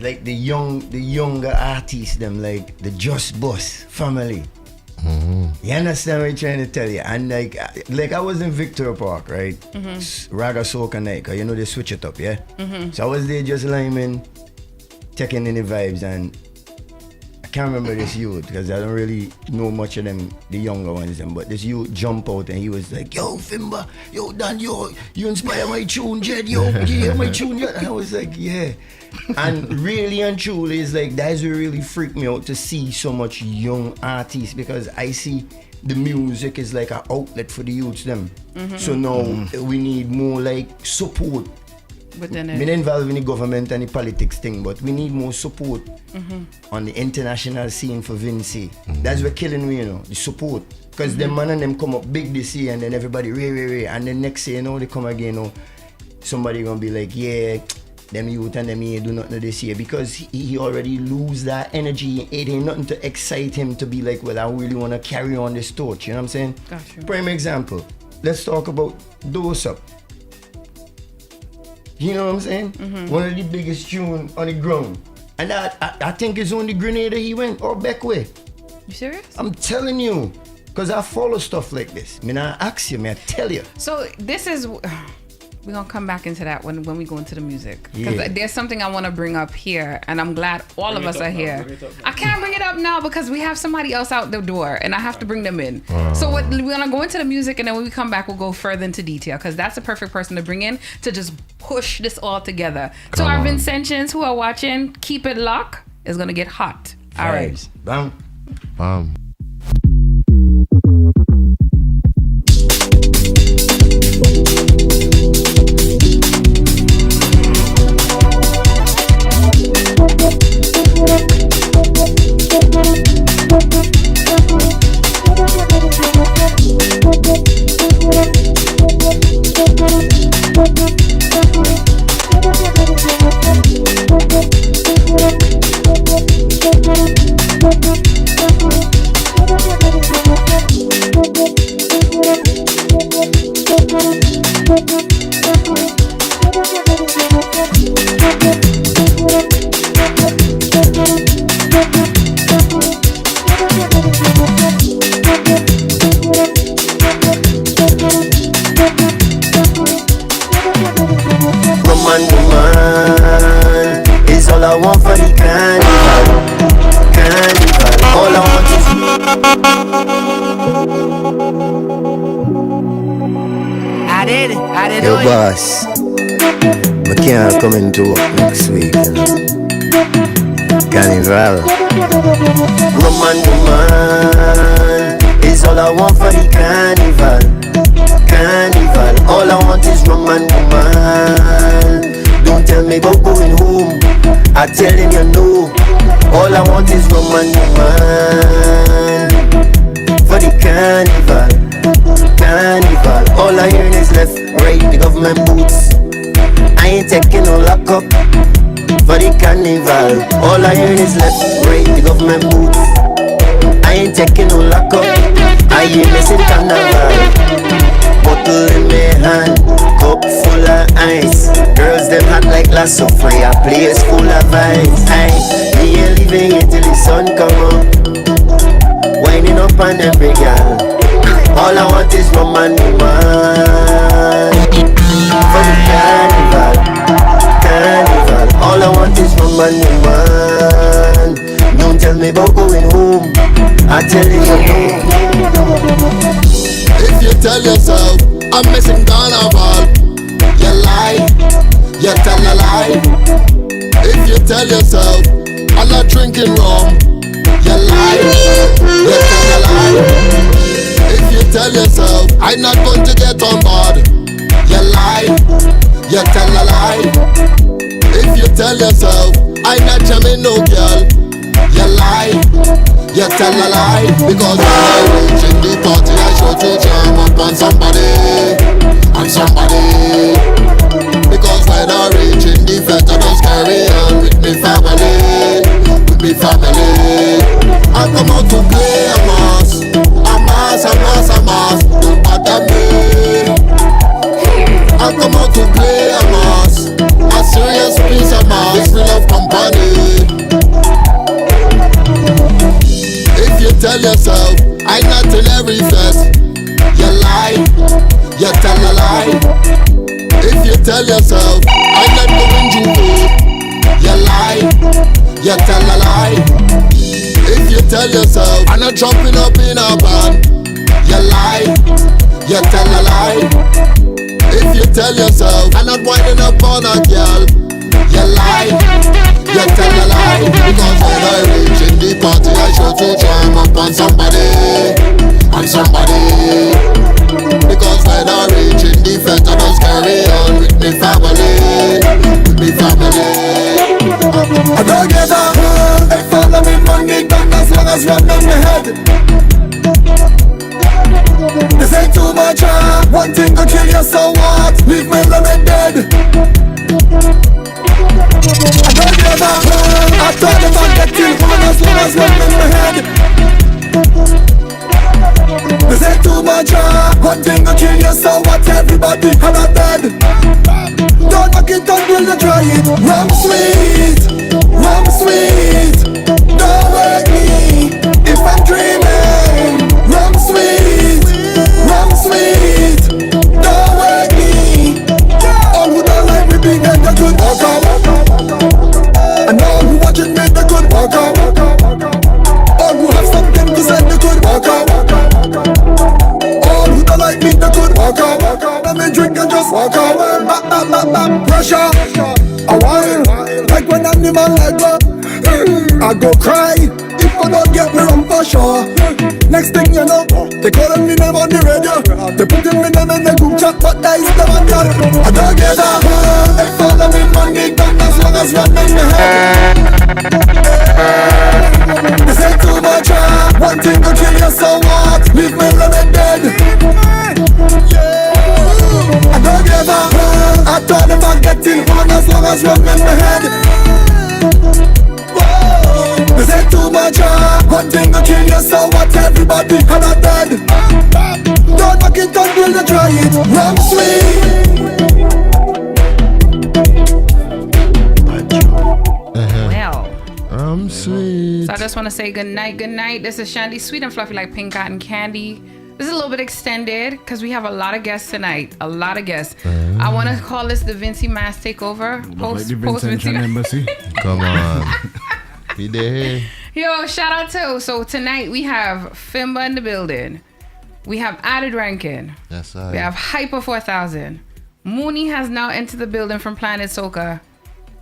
like the younger artists, them like the Just Boss family. You understand what I'm trying to tell you? And like I was in Victoria Park, right? Raga Soca night, cause you know they switch it up, yeah? So I was there just liming, taking in the vibes, and I can't remember this youth because I don't really know much of them, the younger ones, but this youth jump out and he was like, yo, FIMBA, yo, Dan, yo, you inspire my tune, Jed, yo, you hear my tune, yeah? And I was like, yeah. And really and truly, it's like that's what really freaked me out to see so much young artists, because I see the music is like an outlet for the youths them. So now we need more like support. Within it. We're involved in the government and the politics thing, but we need more support on the international scene for Vincy. That's what killing me, you know, the support. Because them man and them come up big this year and then everybody ray. And then next year, you know, they come again, you know, somebody gonna be like, yeah, them youth and them here do nothing this year, because he already lose that energy. It ain't nothing to excite him to be like, well, I really want to carry on this torch. You know what I'm saying? Gotcha. Prime example. Let's talk about Dose Up. You know what I'm saying? One of the biggest tune on the ground. And I think it's on the Grenada he went, or Beckway. You serious? I'm telling you. Because I follow stuff like this. I ask you, I tell you. So this is... We're going to come back into that when we go into the music. Because there's something I want to bring up here, and I'm glad all of us are here. I can't bring it up now because we have somebody else out the door, and I have to bring them in. So we're going to go into the music, and then when we come back, we'll go further into detail, because that's the perfect person to bring in to just push this all together. To our Vincentians who are watching, keep it locked. It's going to get hot. All right. Bam. Bam. Yo, boss, I can't come into work next week, you know. Carnival. Woman, is all I want for the carnival. All I want is woman. me about going home. I tell him you know, all I want is rum and man. For the carnival, carnival. All I hear is left, right, the government boots. I ain't taking no lock up for the carnival. All I hear is left, right, the government boots. I ain't taking no lock up. I ain't missing carnival. Bottle in my hand, cup full of ice. Girls them hot like lasso free, a place full of ice. Me ain't leaving it till the sun come up. Winding up on every girl. All I want is rum and man. For the carnival, carnival. All I want is rum and man. Don't tell me about going home, I tell you no. If you tell yourself I'm missing Carnival, you lie, you tell a lie. If you tell yourself I'm not drinking rum, you lie, you tell a lie. If you tell yourself I'm not going to get on board, you lie, you tell a lie. If you tell yourself I'm not jamming no girl, you lie, you tell a lie. Because when I reach in the party, I sure to jam up on somebody, on somebody. Because when I reach in the fete, I just carry on with me family, with me family. I come out to play a mass, a mass, a mass, a mass. Don't bother me. I come out to play a mass, a serious piece of mass. We love company. If you tell yourself I'm not in every fest, you lie, you tell a lie. If you tell yourself I'm not going judo, you lie, you tell a lie. If you tell yourself I'm not jumping up in a band, you lie, you tell a lie. If you tell yourself I'm not winding up on a girl, you lie, you tell a lie. Because when I reach in the party, I sure to jam up on somebody, on somebody. Because when I reach in the fete, I just carry on with me family, with me family. I don't get up, I follow me money back as long as run on my head. This ain't too much, one thing to kill you, so what? Leave me lemon dead. I don't give up, I thought if I get till one as long as run in my head. This ain't too much, one thing to kill you, so what? Everybody have a bed. Don't knock it until you try it. Rum sweet, rum sweet. Don't wake me if I'm dreaming. Rum sweet, rum sweet. Don't wake me. All who don't like me big and they could walk out. And all who watching me they could walk out. All who have something to say they could walk out. All who don't like me they could walk out. Let me drink and just walk out. Pressure, a while, like when animal like that. I go cry if I don't get me rum for sure. Next thing you know, they calling me name on the radio. They putting me name in the group chat, but that is the one girl. I don't get up, they follow me money back as long as one in my head. This ain't too much, one thing to kill you, so what? Leave me lemon dead. I don't give up, I thought if I get in one as long as one in my head. This ain't too much, one thing to kill you, so what? Everybody had a dead. Don't knock it until you try it. Rum Well, sweet. so I just want to say good night, good night. This is Shandy, sweet and fluffy like pink cotton candy. This is a little bit extended because we have a lot of guests tonight. A lot of guests. I want to call this the Vincy Mass Takeover. Like the Vincent Embassy. Come on. Be there. Yo, shout out to. So tonight we have FIMBA in the building. We have added RANKIN. Yes, I. We have HYPA 4000. Mooney has now entered the building from Planet Soca.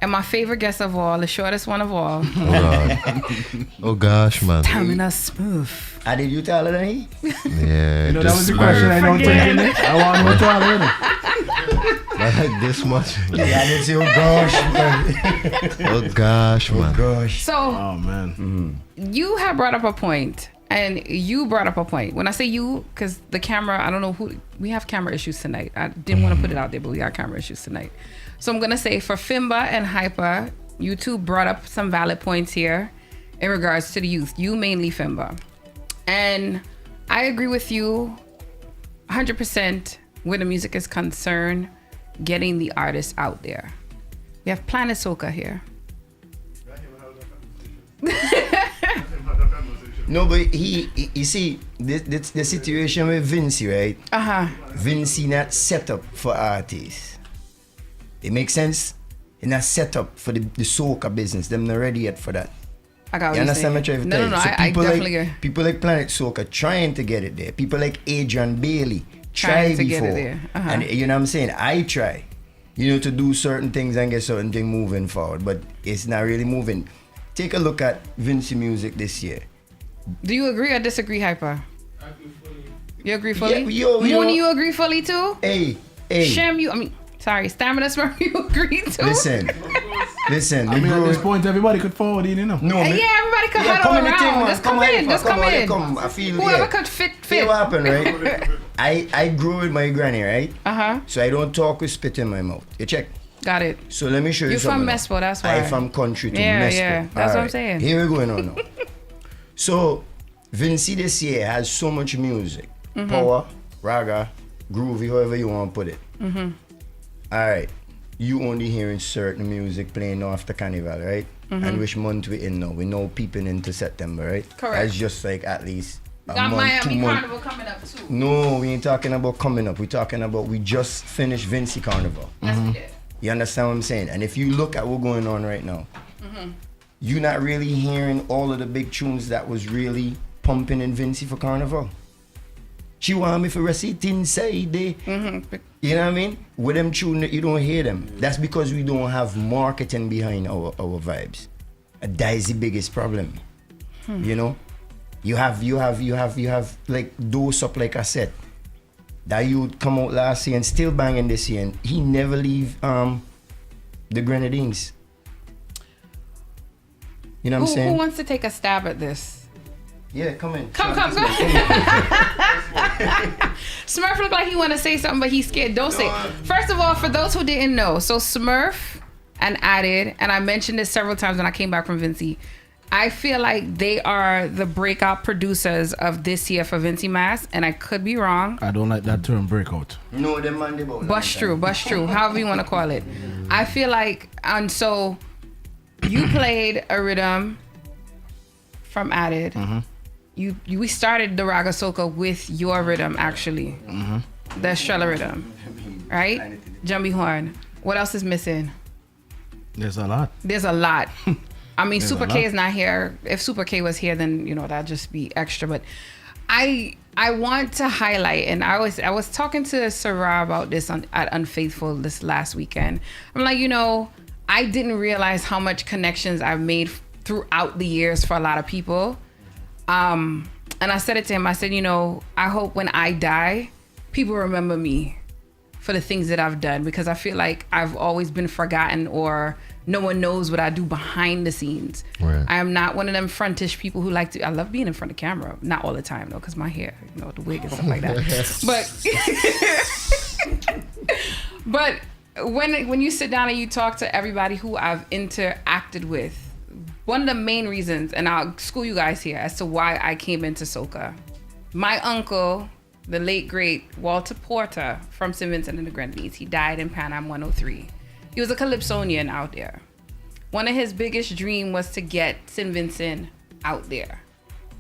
And my favorite guest of all, the shortest one of all. Oh, God. Oh, gosh, man. Stamina Smooth. Did you tell her that he? Yeah. You know, that was the question I don't think in it. I want more taller. Like this much. Yeah, they say, oh gosh, man. Oh gosh, man. Oh gosh. So, Oh man. you have brought up a point, and you brought up a point. When I say you, because the camera, I don't know who, we have camera issues tonight. I didn't want to put it out there, but we got camera issues tonight. So I'm going to say for FIMBA and HYPA, you two brought up some valid points here in regards to the youth. You mainly FIMBA. And I agree with you 100% where the music is concerned, getting the artists out there. We have Planet Soca here. No, but you see, the situation with Vincy, right? Vincy not set up for artists. It makes sense? It not set up for the soca business. Them not ready yet for that. I got what you understand what I'm trying to tell you? No, So I definitely like, people like Planet Soca trying to get it there. People like Adrian Bailey try to before. get it there. And you know what I'm saying? I try, to do certain things and get certain things moving forward, but it's not really moving. Take a look at Vincy music this year. Do you agree or disagree, HYPA? You agree fully? Yo. Mooney, you agree fully too? Hey. Shem, Stamina Smurf, you agree too? Listen. I mean, at this point, everybody could forward in, Yeah, everybody could huddle around. Just come in. Come, I feel whoever could fit. See what happened, right? I grew with my granny, right? So I don't talk with spit in my mouth. You check. Got it. So let me show you You're something. You're from Mespo, that's why. I'm from country to Mespo. Yeah, that's what I'm saying. Here we go now. So, Vincy this year has so much music. Power, raga, groovy, however you want to put it. Alright. You only hearing certain music playing after Carnival, right? And which month we in now? We know peeping into September, right? Correct. That's just like at least a got month, Miami 2 months. Carnival coming up too. No, we ain't talking about coming up. We're talking about we just finished Vincy Carnival. Yes, we did. You understand what I'm saying? And if you look at what's going on right now, you're not really hearing all of the big tunes that was really pumping in Vincy for Carnival. She want me for receipt inside there. You know what I mean? With them tune, you don't hear them. That's because we don't have marketing behind our vibes. That is the biggest problem. You know? You have like Dose Up, like I said. That you'd come out last year and still banging this year, and he never leave the Grenadines. You know what I'm saying? Who wants to take a stab at this? Yeah, come in. Come. Smurf looked like he want to say something, but he's scared. Don't say it. First of all, for those who didn't know, so Smurf and Added, and I mentioned this several times when I came back from Vincy, I feel like they are the breakout producers of this year for Vincy Mass, and I could be wrong. I don't like that term, breakout. No, them man, they both. Bust true, however you want to call it. I feel like, and so you played a rhythm from Added. We started the Raga Soca with your rhythm, actually. The Estrella rhythm, right? Jumbie Horn. What else is missing? There's a lot. I mean, Super K is not here. If Super K was here, then that'd just be extra. But I want to highlight, and I was talking to Sarah about this at Unfaithful this last weekend. I'm like, I didn't realize how much connections I've made throughout the years for a lot of people. And I said it to him. I said, I hope when I die, people remember me for the things that I've done, because I feel like I've always been forgotten, or no one knows what I do behind the scenes. Right. I am not one of them frontish people who like to, I love being in front of camera. Not all the time though, because my hair, the wig and stuff like that. But when you sit down and you talk to everybody who I've interacted with, one of the main reasons, and I'll school you guys here as to why I came into Soca. My uncle, the late great Walter Porter from St. Vincent and the Grenadines, he died in Pan Am 103. He was a Calypsonian out there. One of his biggest dreams was to get St. Vincent out there,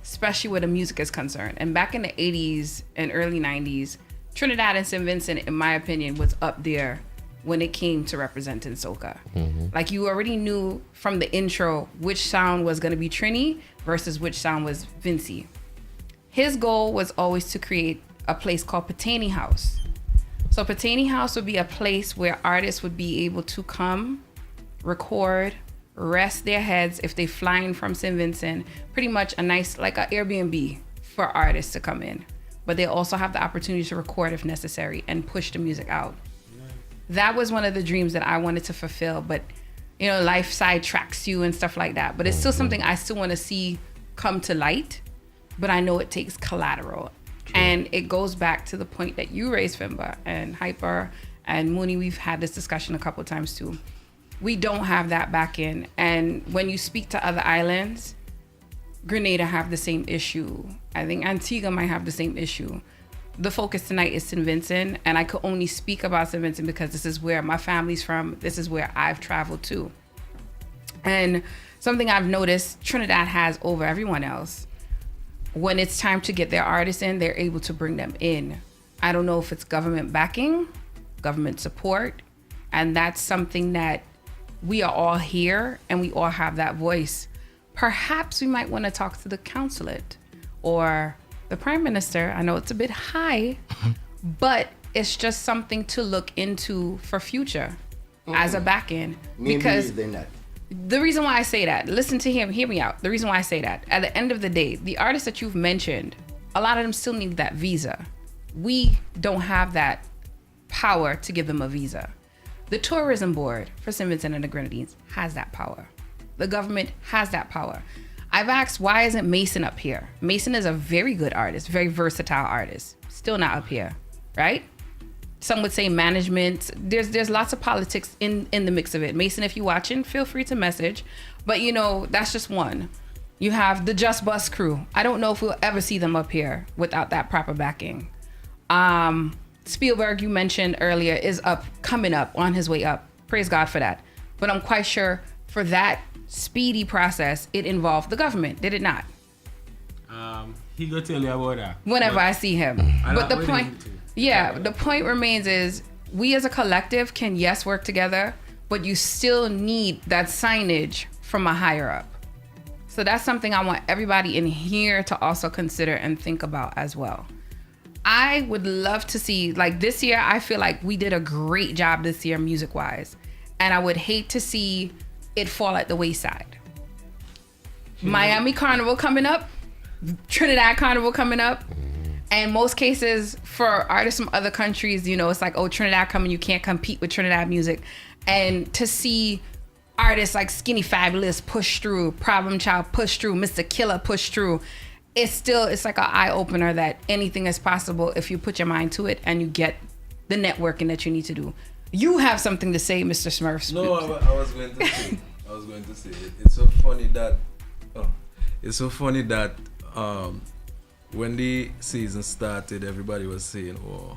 especially where the music is concerned. And back in the 80s and early 90s, Trinidad and St. Vincent, in my opinion, was up there when it came to representing Soca. Like, you already knew from the intro which sound was going to be Trini versus which sound was Vincy. His goal was always to create a place called Patani House. So Patani House would be a place where artists would be able to come, record, rest their heads if they're flying from St. Vincent. Pretty much a nice, like an Airbnb for artists to come in. But they also have the opportunity to record if necessary and push the music out. that was one of the dreams that I wanted to fulfill. But, you know, life sidetracks you and stuff like that. But it's still something I still want to see come to light. But I know it takes collateral. And it goes back to the point that you raised, FIMBA, and HYPA, and Mooney. We've had this discussion a couple of times too. We don't have that back in. And when you speak to other islands, Grenada have the same issue. I think Antigua might have the same issue. The focus tonight is St. Vincent, and I could only speak about St. Vincent because this is where my family's from. This is where I've traveled to. And something I've noticed Trinidad has over everyone else, when it's time to get their artists in, they're able to bring them in. I don't know if it's government backing, government support, and that's something that we are all here and we all have that voice. Perhaps we might want to talk to the consulate or the prime minister. I know it's a bit high, but it's just something to look into for future as a back end. Because the reason why I say that, listen to him, hear me out. The reason why I say that, at the end of the day, the artists that you've mentioned, a lot of them still need that visa. We don't have that power to give them a visa. The tourism board for St. Vincent and the Grenadines has that power. The government has that power. I've asked, why isn't Mason up here? Mason is a very good artist, very versatile artist. Still not up here, right? Some would say management. There's lots of politics in the mix of it. Mason, if you're watching, feel free to message. But you know, that's just one. You have the Just Bus crew. I don't know if we'll ever see them up here without that proper backing. Spielberg, you mentioned earlier, is coming up, on his way up. Praise God for that. But I'm quite sure for that speedy process, it involved the government, did it not? He go tell you about that. Whenever I see him. But the point, the point remains is we as a collective can, yes, work together, but you still need that signage from a higher up. So that's something I want everybody in here to also consider and think about as well. I would love to see, like this year, I feel like we did a great job this year music-wise. And I would hate to see it fall at the wayside. Miami Carnival coming up, Trinidad Carnival coming up. And most cases for artists from other countries, you know, it's like, oh, Trinidad coming, you can't compete with Trinidad music. And to see artists like Skinny Fabulous push through, Problem Child push through, Mr. Killer push through, it's like an eye-opener that anything is possible if you put your mind to it and you get the networking that you need to do. You have something to say, Mr. Smurfs. No, I was going to say it. It's so funny that when the season started, everybody was saying, oh,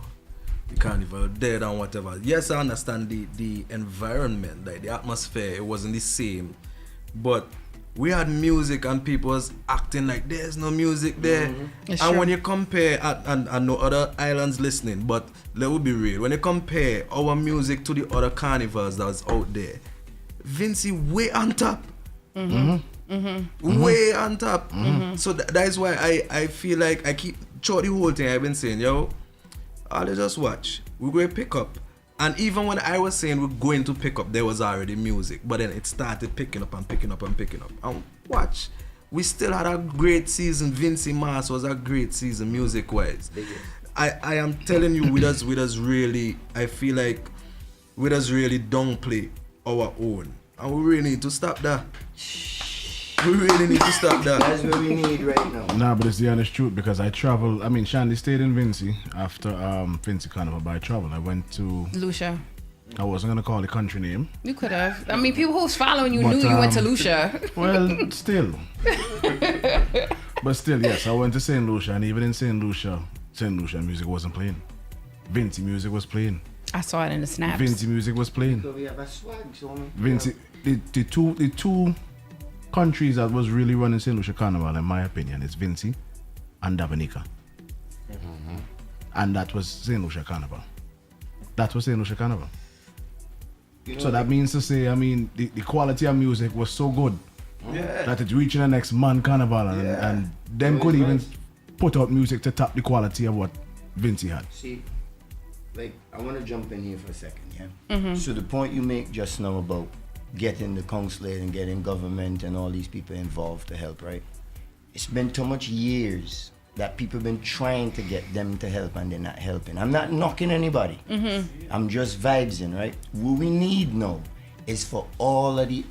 the Carnival dead and whatever. Yes, I understand the environment, like the atmosphere, it wasn't the same. But we had music and people was acting like there's no music there. And true. when you compare, and no other islands listening, but let me be real, when you compare our music to the other carnivals that was out there, Vincy way on top. Way on top. So that is why I feel like I keep throughout the whole thing I've been saying, yo, let's just watch. We're going to pick up. And even when I was saying we're going to pick up, there was already music. But then it started picking up and picking up and picking up. And watch. We still had a great season. Vincy Mars was a great season music-wise. I am telling you, with us really, I feel like with us really downplay our own. And we really need to stop that. We really need to stop that. That's what we need right now. Nah, but it's the honest truth because I traveled. I mean, Shandy stayed in Vincy after Vincy Carnival, but I traveled. I went to Lucia. I wasn't gonna call the country name. You could have. I mean, people who's following you knew you went to Lucia. Well, still. But still, yes, I went to St. Lucia, and even in St. Lucia music wasn't playing. Vincy music was playing. I saw it in the snaps. Vincy music was playing. So we have a swag, so Vincy, the two countries that was really running St. Lucia Carnival, in my opinion, is Vincy and Dominica. And that was St. Lucia Carnival. That was St. Lucia Carnival. You know, so that means to say, I mean, the quality of music was so good that it's reaching the next month Carnival, and them could even put out music to top the quality of what Vincy had. See, like, I want to jump in here for a second, yeah? So the point you make just now about getting the consulate and getting government and all these people involved to help, right? It's been too much years that people been trying to get them to help and they're not helping. I'm not knocking anybody. I'm just vibesing, right? What we need now is for all of the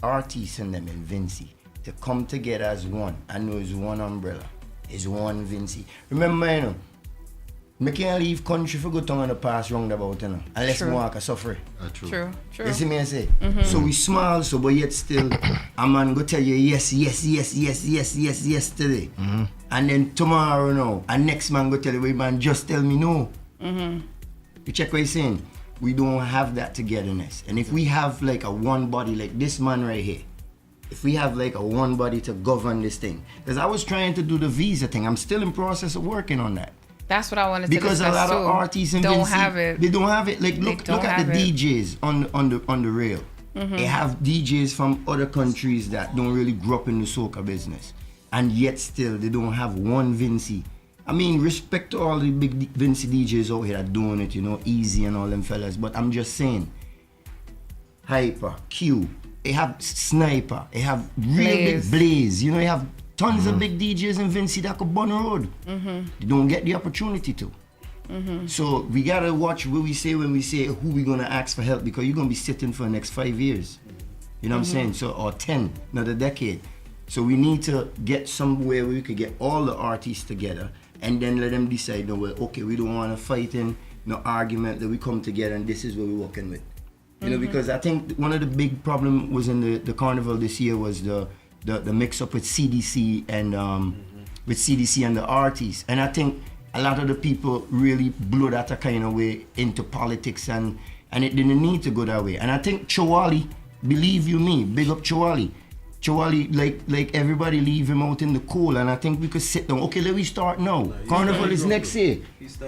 artists and them in Vincy to come together as one. I know it's one umbrella. It's one Vincy. Remember, you know, I can't leave country for good tongue on the past roundabout, you know, unless I walk a suffer. True. You see me I say? So we small, so but yet still, a man go tell you yes today. And then tomorrow no. And next man go tell you, man, just tell me no. You check what he's saying? We don't have that togetherness. And if we have like a one body, like this man right here, if we have like a one body to govern this thing, because I was trying to do the visa thing, I'm still in process of working on that. That's what I wanted to because discuss a lot too. of artists in don't Vincy, have it. They don't have it. Like look at the DJs on the rail. They have DJs from other countries that don't really grow up in the soca business, and yet still they don't have one Vincy. I mean, respect to all the big Vincy DJs out here that doing it, you know, Easy and all them fellas. But I'm just saying, HYPA, Q, they have Sniper, they have real big Blaze. You know, they have tons of big DJs in Vincy that could burn the road. They don't get the opportunity to. So we gotta watch what we say when we say who we gonna ask for help, because you're gonna be sitting for the next 5 years. You know what I'm saying? So, or 10, another decade. So we need to get somewhere where we could get all the artists together and then let them decide, no, well, okay, we don't want to fight in no argument, that we come together and this is what we're working with. You know, because I think one of the big problem was in the Carnival this year was the mix up with CDC and the artists. And I think a lot of the people really blew that a kind of way into politics, and it didn't need to go that way. And I think Chowali, believe you me, big up Chowali. Chowali, like everybody leave him out in the cold, and I think we could sit down. Okay, let me start now. Carnival is next year.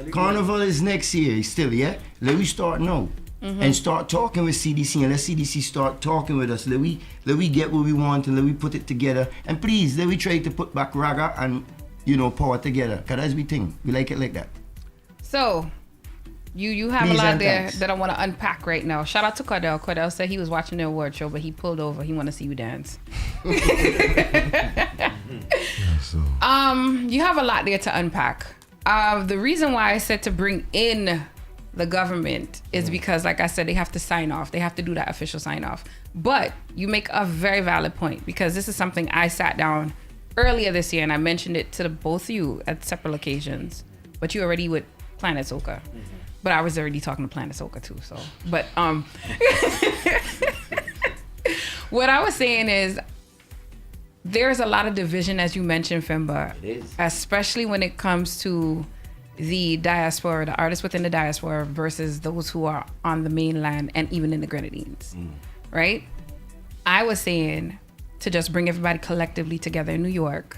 Carnival is next year still, yeah? Let me start now. And start talking with CDC, and let CDC start talking with us. Let we get what we want, and let we put it together. And please, let we try to put back Raga and, you know, power together. Because that's we think. We like it like that. So, you have Please a lot and there thanks. that I want to unpack right now. Shout out to Cordell. Cordell said he was watching the award show, but he pulled over. He want to see you dance. You have a lot there to unpack. The reason why I said to bring in the government is because, like I said, they have to sign off. They have to do that official sign off. But you make a very valid point, because this is something I sat down earlier this year and I mentioned it to both of you at separate occasions. But you already with Planet Soca. But I was already talking to Planet Soca too, so. But what I was saying is there's a lot of division, as you mentioned, FIMBA. It is. Especially when it comes to the diaspora, the artists within the diaspora versus those who are on the mainland and even in the Grenadines, right? I was saying to just bring everybody collectively together in New York,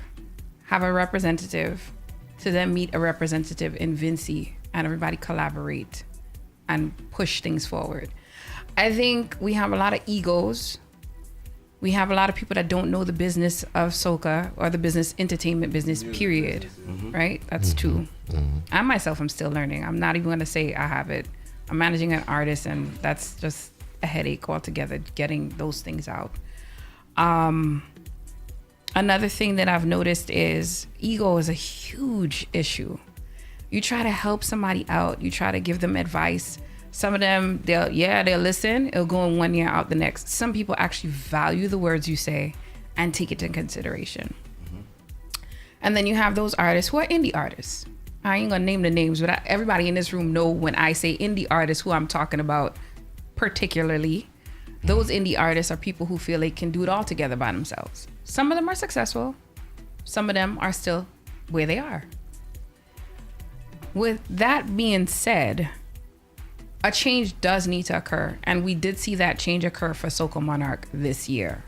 have a representative, to then meet a representative in Vincy, and everybody collaborate and push things forward. I think we have a lot of egos. We have a lot of people that don't know the business of soca or the business, entertainment business, period. Right? That's two. I myself am still learning. I'm not even gonna say I have it. I'm managing an artist, and that's just a headache altogether, getting those things out. Another thing that I've noticed is ego is a huge issue. You try to help somebody out, you try to give them advice. Some of them, they'll listen, it'll go in one ear, out the next. Some people actually value the words you say and take it into consideration. And then you have those artists who are indie artists. I ain't gonna name the names, but everybody in this room know when I say indie artists who I'm talking about particularly. Those indie artists are people who feel they can do it all together by themselves. Some of them are successful. Some of them are still where they are. With that being said, a change does need to occur, and we did see that change occur for Soca Monarch this year.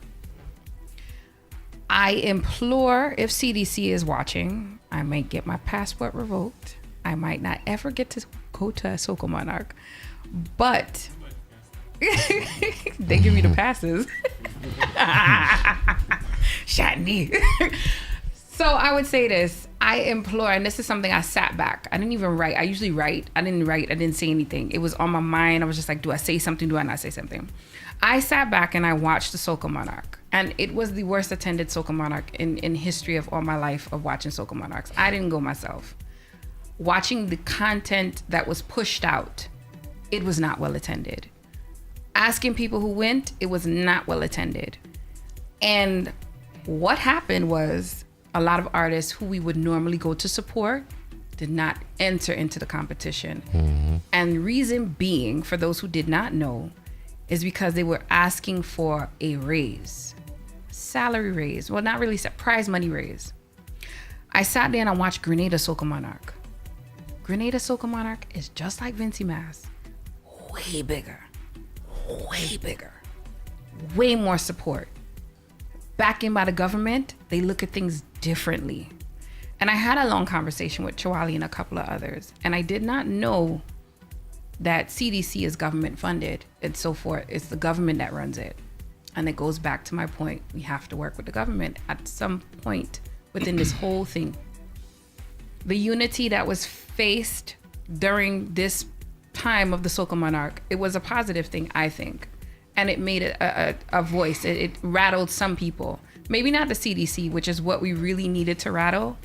I implore, if CDC is watching, I might get my passport revoked. I might not ever get to go to Soca Monarch, but they give me the passes. Shandy. So I would say this. I implore, and this is something I sat back. I didn't even write. I usually write. I didn't write. I didn't say anything. It was on my mind. I was just like, do I say something? Do I not say something? I sat back and I watched the Soca Monarch. And it was the worst attended Soca Monarch in history of all my life of watching Soca Monarchs. I didn't go myself. Watching the content that was pushed out, it was not well attended. Asking people who went, it was not well attended. And what happened was a lot of artists who we would normally go to support did not enter into the competition. Mm-hmm. And reason being, for those who did not know, is because they were asking for a raise, salary raise. Well, not really, prize money raise. I sat there and I watched Grenada Soca Monarch. Grenada Soca Monarch is just like Vincy Mass, way bigger, way more support. Backed in by the government, they look at things differently. And I had a long conversation with Chawali and a couple of others, and I did not know that CDC is government funded and so forth. It's the government that runs it. And it goes back to my point. We have to work with the government at some point within this whole thing. The unity that was faced during this time of the Soca Monarch, it was a positive thing, I think. And it made it a voice. It rattled some people. Maybe not the CDC, which is what we really needed to rattle,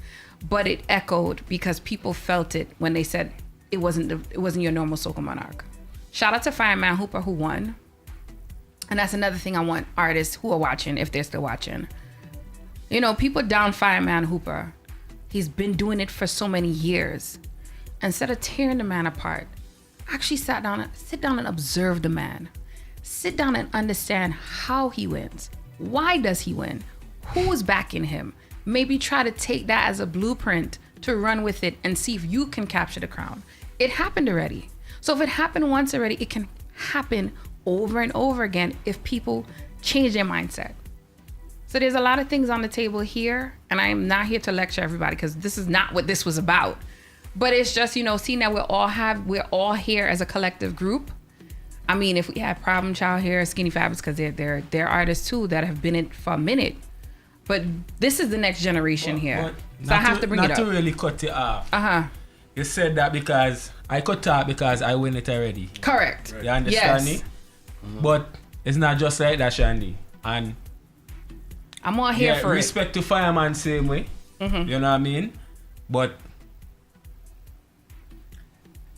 but it echoed because people felt it when they said it wasn't your normal Soca Monarch. Shout out to Fireman Hooper who won. And that's another thing I want artists who are watching, if they're still watching. You know, people down Fireman Hooper. He's been doing it for so many years. Instead of tearing the man apart, actually sit down and observe the man. Sit down and understand how he wins. Why does he win? Who is backing him? Maybe try to take that as a blueprint to run with it and see if you can capture the crown. It happened already. So if it happened once already, it can happen over and over again if people change their mindset. So there's a lot of things on the table here, and I am not here to lecture everybody because this is not what this was about. But it's just, you know, seeing that we're all here as a collective group. I mean, if we had Problem Child here, Skinny Fabulous, because they're artists too that have been in it for a minute. But this is the next generation here. So I have to bring it up. Not to really cut it off. You said that because I cut out because I win it already. Correct. You understand me? Mm-hmm. But it's not just like that, Shandy. And I'm all here for respect to Fireman same way. Mm-hmm. You know what I mean? But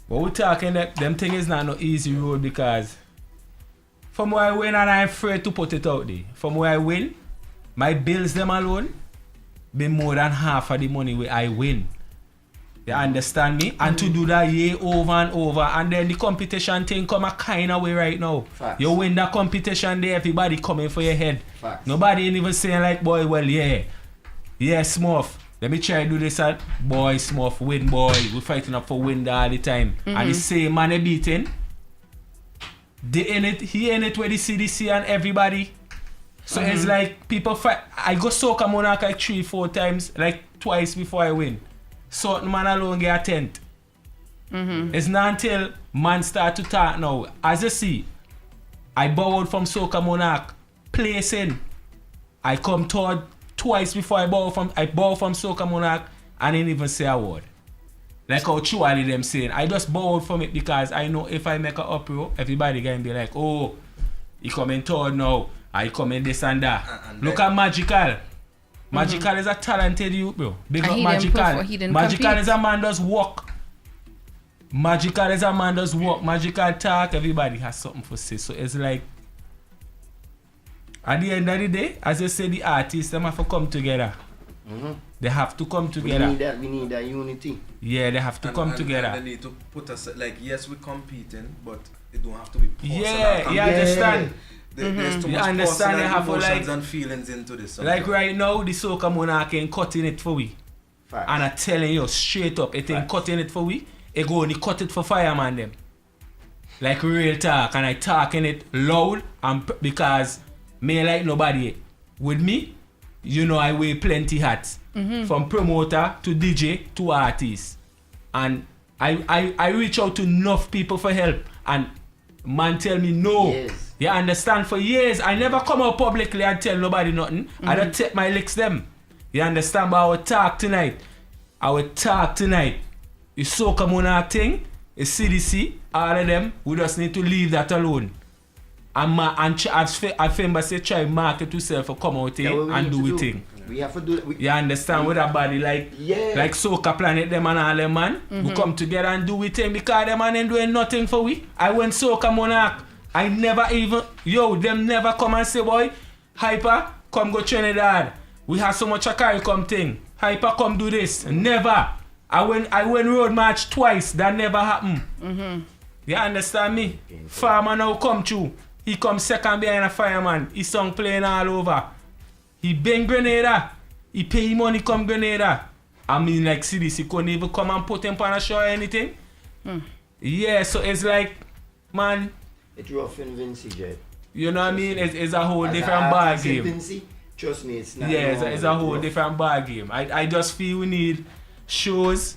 what we're talking that them thing is not no easy road because from where I win and I'm afraid to put it out there. From where I win, my bills them alone be more than half of the money where I win. You understand me? And to do that year over and over, and then the competition thing come a kind of way right now. Facts. You win that competition there, everybody coming for your head. Facts. Nobody ain't even saying like, boy, well, yeah, Smurf. Let me try to do this at boy, Smurf, win, boy. We're fighting up for win all the time. And the same man they beating. He in it with the CDC and everybody. So it's like people fight. I go Soca Monarch like 3-4 times, like twice before I win. Certain man alone get a 10th. It's not until man start to talk now. As you see, I borrowed from Soca Monarch, placing. I come third twice before I borrow from Soca Monarch and didn't even say a word. Like how Chawali them saying. I just borrowed from it because I know if I make an uproar, everybody gonna be like, oh, he coming third now. I come in this and that. Look at Magical. Magical is a talented youth, bro. Big up Magical. Magical is a man does walk. Magical is a man does walk. Magical talk. Everybody has something for say. So it's like, at the end of the day, as you say, the artists them have to come together. They have to come together. We need that unity. Yeah, they have to come together. And they need to put us like, yes, we're competing, but it don't have to be personal. Yeah, you understand. There's too You much understand they personal have emotions like, and feelings into this. Like right now, the Soca Monarch ain't cutting it for we. Facts. And I'm telling you straight up, it ain't cutting it for we. It go only cut it for Fireman them. Like real talk, and I talking it loud, and because me like nobody. With me, you know I wear plenty hats. From promoter to DJ to artist. And I reach out to enough people for help. And man tell me no. Yes. You understand? For years, I never come out publicly and tell nobody nothing. I don't take my licks them. You understand? But I will talk tonight. I will talk tonight. The Soca Monarch thing, the CDC, all of them, we just need to leave that alone. And as FIMBA say, try market yourself for come out here and do it thing. We have to do it. You understand with a body like Soca Planet, them and all them man. We come together and do it thing because them man ain't doing nothing for we. I went Soca Monarch. I never even, them never come and say, boy, HYPA, come go Trinidad. We have so much a CARICOM thing. HYPA, come do this. Never. I went road march twice. That never happened. You understand me? Farmer now come through. He come second behind a fireman. His song playing all over. He bang Grenada. He pay money come Grenada. I mean like CDC couldn't even come and put him on a show or anything. Yeah, so it's like, man. It's rough in Vincy, Jet. You know what I mean? It's a whole different ball game. Vincy, trust me, it's not. Yeah, it's a whole different ball game. I just feel we need shows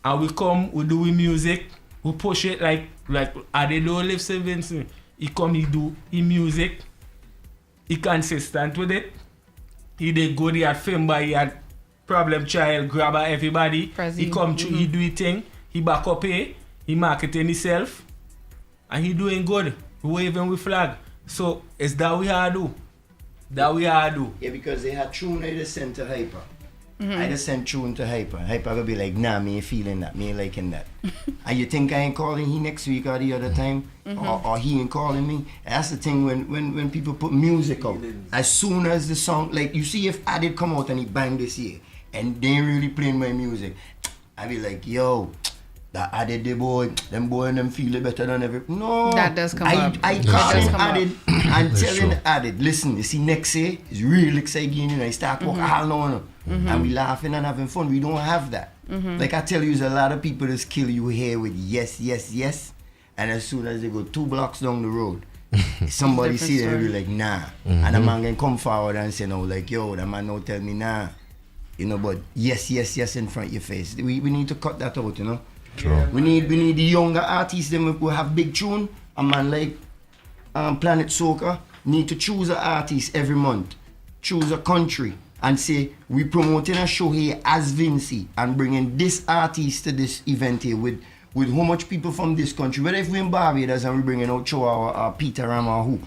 and we come, we do music, we push it like I don't live St. Vincent. He come, he do music. He consistent with it. He did good, he had FIMBA, he had Problem Child, grabber everybody. He come through, he do his thing, he back up here, he marketing himself, and he doing good. Waving with flag. So it's that we have to do. Yeah, because they had tune I just sent to HYPA. I just sent tune to HYPA. HYPA will be like, nah, me ain't feeling that, me ain't liking that. And you think I ain't calling he next week or the other time? Or he ain't calling me? That's the thing when people put music out. As soon as the song, like you see if Adid come out and he bang this year and they ain't really playing my music, I be like, yo, that Adid the boy, them boy and them feel it better than ever. No. That does come up. I calling Adid and telling Adid, listen, you see next year is real exciting, you know, I start walking all on. And we laughing and having fun. We don't have that. Like I tell you, there's a lot of people that kill you here with yes, yes, yes. And as soon as they go 2 blocks down the road, somebody see them and be like, nah. And the man can come forward and say, no, like, yo, the man now tell me, nah. You know, but yes, yes, yes in front of your face. We need to cut that out, you know. True. We need the younger artists, them who have big tune. A man like Planet Soca need to choose an artist every month. Choose a country. And say, we promoting a show here as Vincy and bringing this artist to this event here with how much people from this country, whether if we're in Barbados and we're bringing out Choa or Peter Ram or who.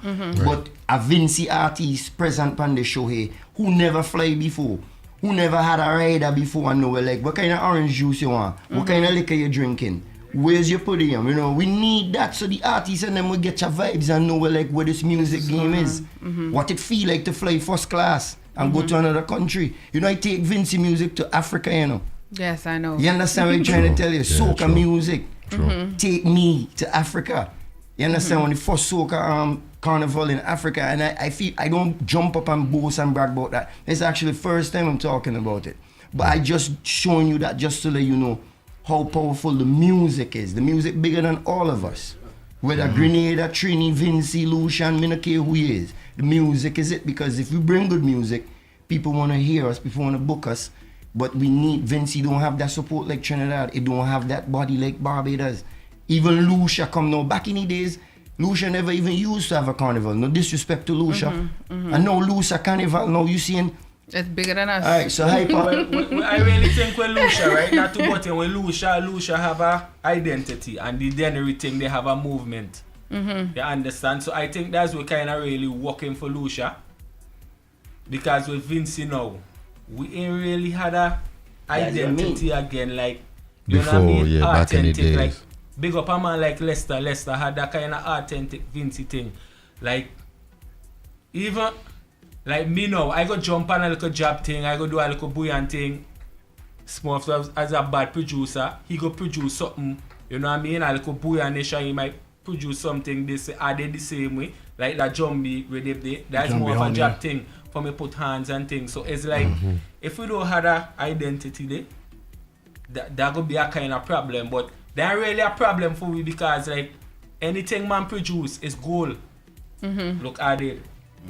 But a Vincy artist present on the show here who never fly before, who never had a rider before and know like, what kind of orange juice you want, what kind of liquor you drinking, where's your podium, you know, we need that so the artists and them will get your vibes and know like where this music game is, what it feel like to fly first class. And go to another country. You know, I take Vincy music to Africa, you know. Yes, I know. You understand what I'm trying to tell you? Soca music. Take me to Africa. You understand when the first Soca Carnival in Africa, and I feel I don't jump up and boast and brag about that. It's actually the first time I'm talking about it. But I just showing you that just to let you know how powerful the music is. The music bigger than all of us. Whether Grenada, Trini, Vincy, Lucian, I don't care who he is. The music is it, because if we bring good music, people want to hear us, people want to book us, but we need, Vincy don't have that support like Trinidad, it don't have that body like Barbados. Even Lucia come now, back in the days, Lucia never even used to have a carnival, no disrespect to Lucia. And now Lucia Carnival, now you seeing, it's bigger than us. Alright, so HYPA. I really think with Lucia, right, not to go to when Lucia have a identity and the Dennery thing, they have a movement. You understand? So I think that's what kind of really working for Lucia. Because with Vincy now, we ain't really had a identity again, like, you before, know what I mean? Yeah, back in the days. Like, big up a man like Lester. Lester had that kind of authentic Vincy thing. Like, even, like me now, I go jump on a little job thing, I go do a little buoyant thing. Smurf as a bad producer, he go produce something, you know what I mean? A little buoyantish, he might produce something this added the same way, like that Jumbie where they did. That's more of a job thing for me put hands and things. So it's like if we don't have an identity there, that could be a kind of problem. But that really a problem for me because like anything man produce is gold. Look at it.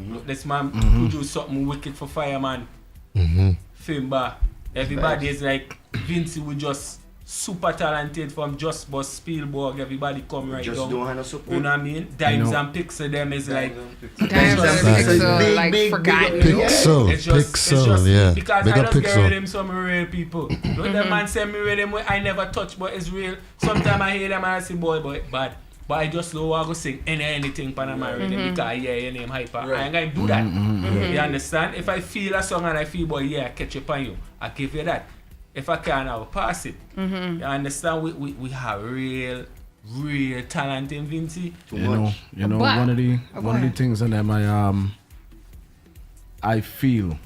Look, this man produce something wicked for Fireman. FIMBA. Everybody is like Vincy will just super talented from Just Bus, Spielberg, everybody come right Just down. don't have no support. You know what I mean? Dimes and Pixel them is like Dimes and Pixel, like forgotten. Pixel, it's just yeah. because Big I up just get Pixel. with them some real people. When the man send me with them I never touch, but it's real. Sometimes I hear them and I say boy bad. But I just don't want to sing anything Panama rhythm because your name HYPA. I ain't gonna do that. You understand? If I feel a song and I feel boy catch up on you, I give you that. If I can, I'll pass it. You understand? We have real talent in Vincy. You know, one of the things in them I feel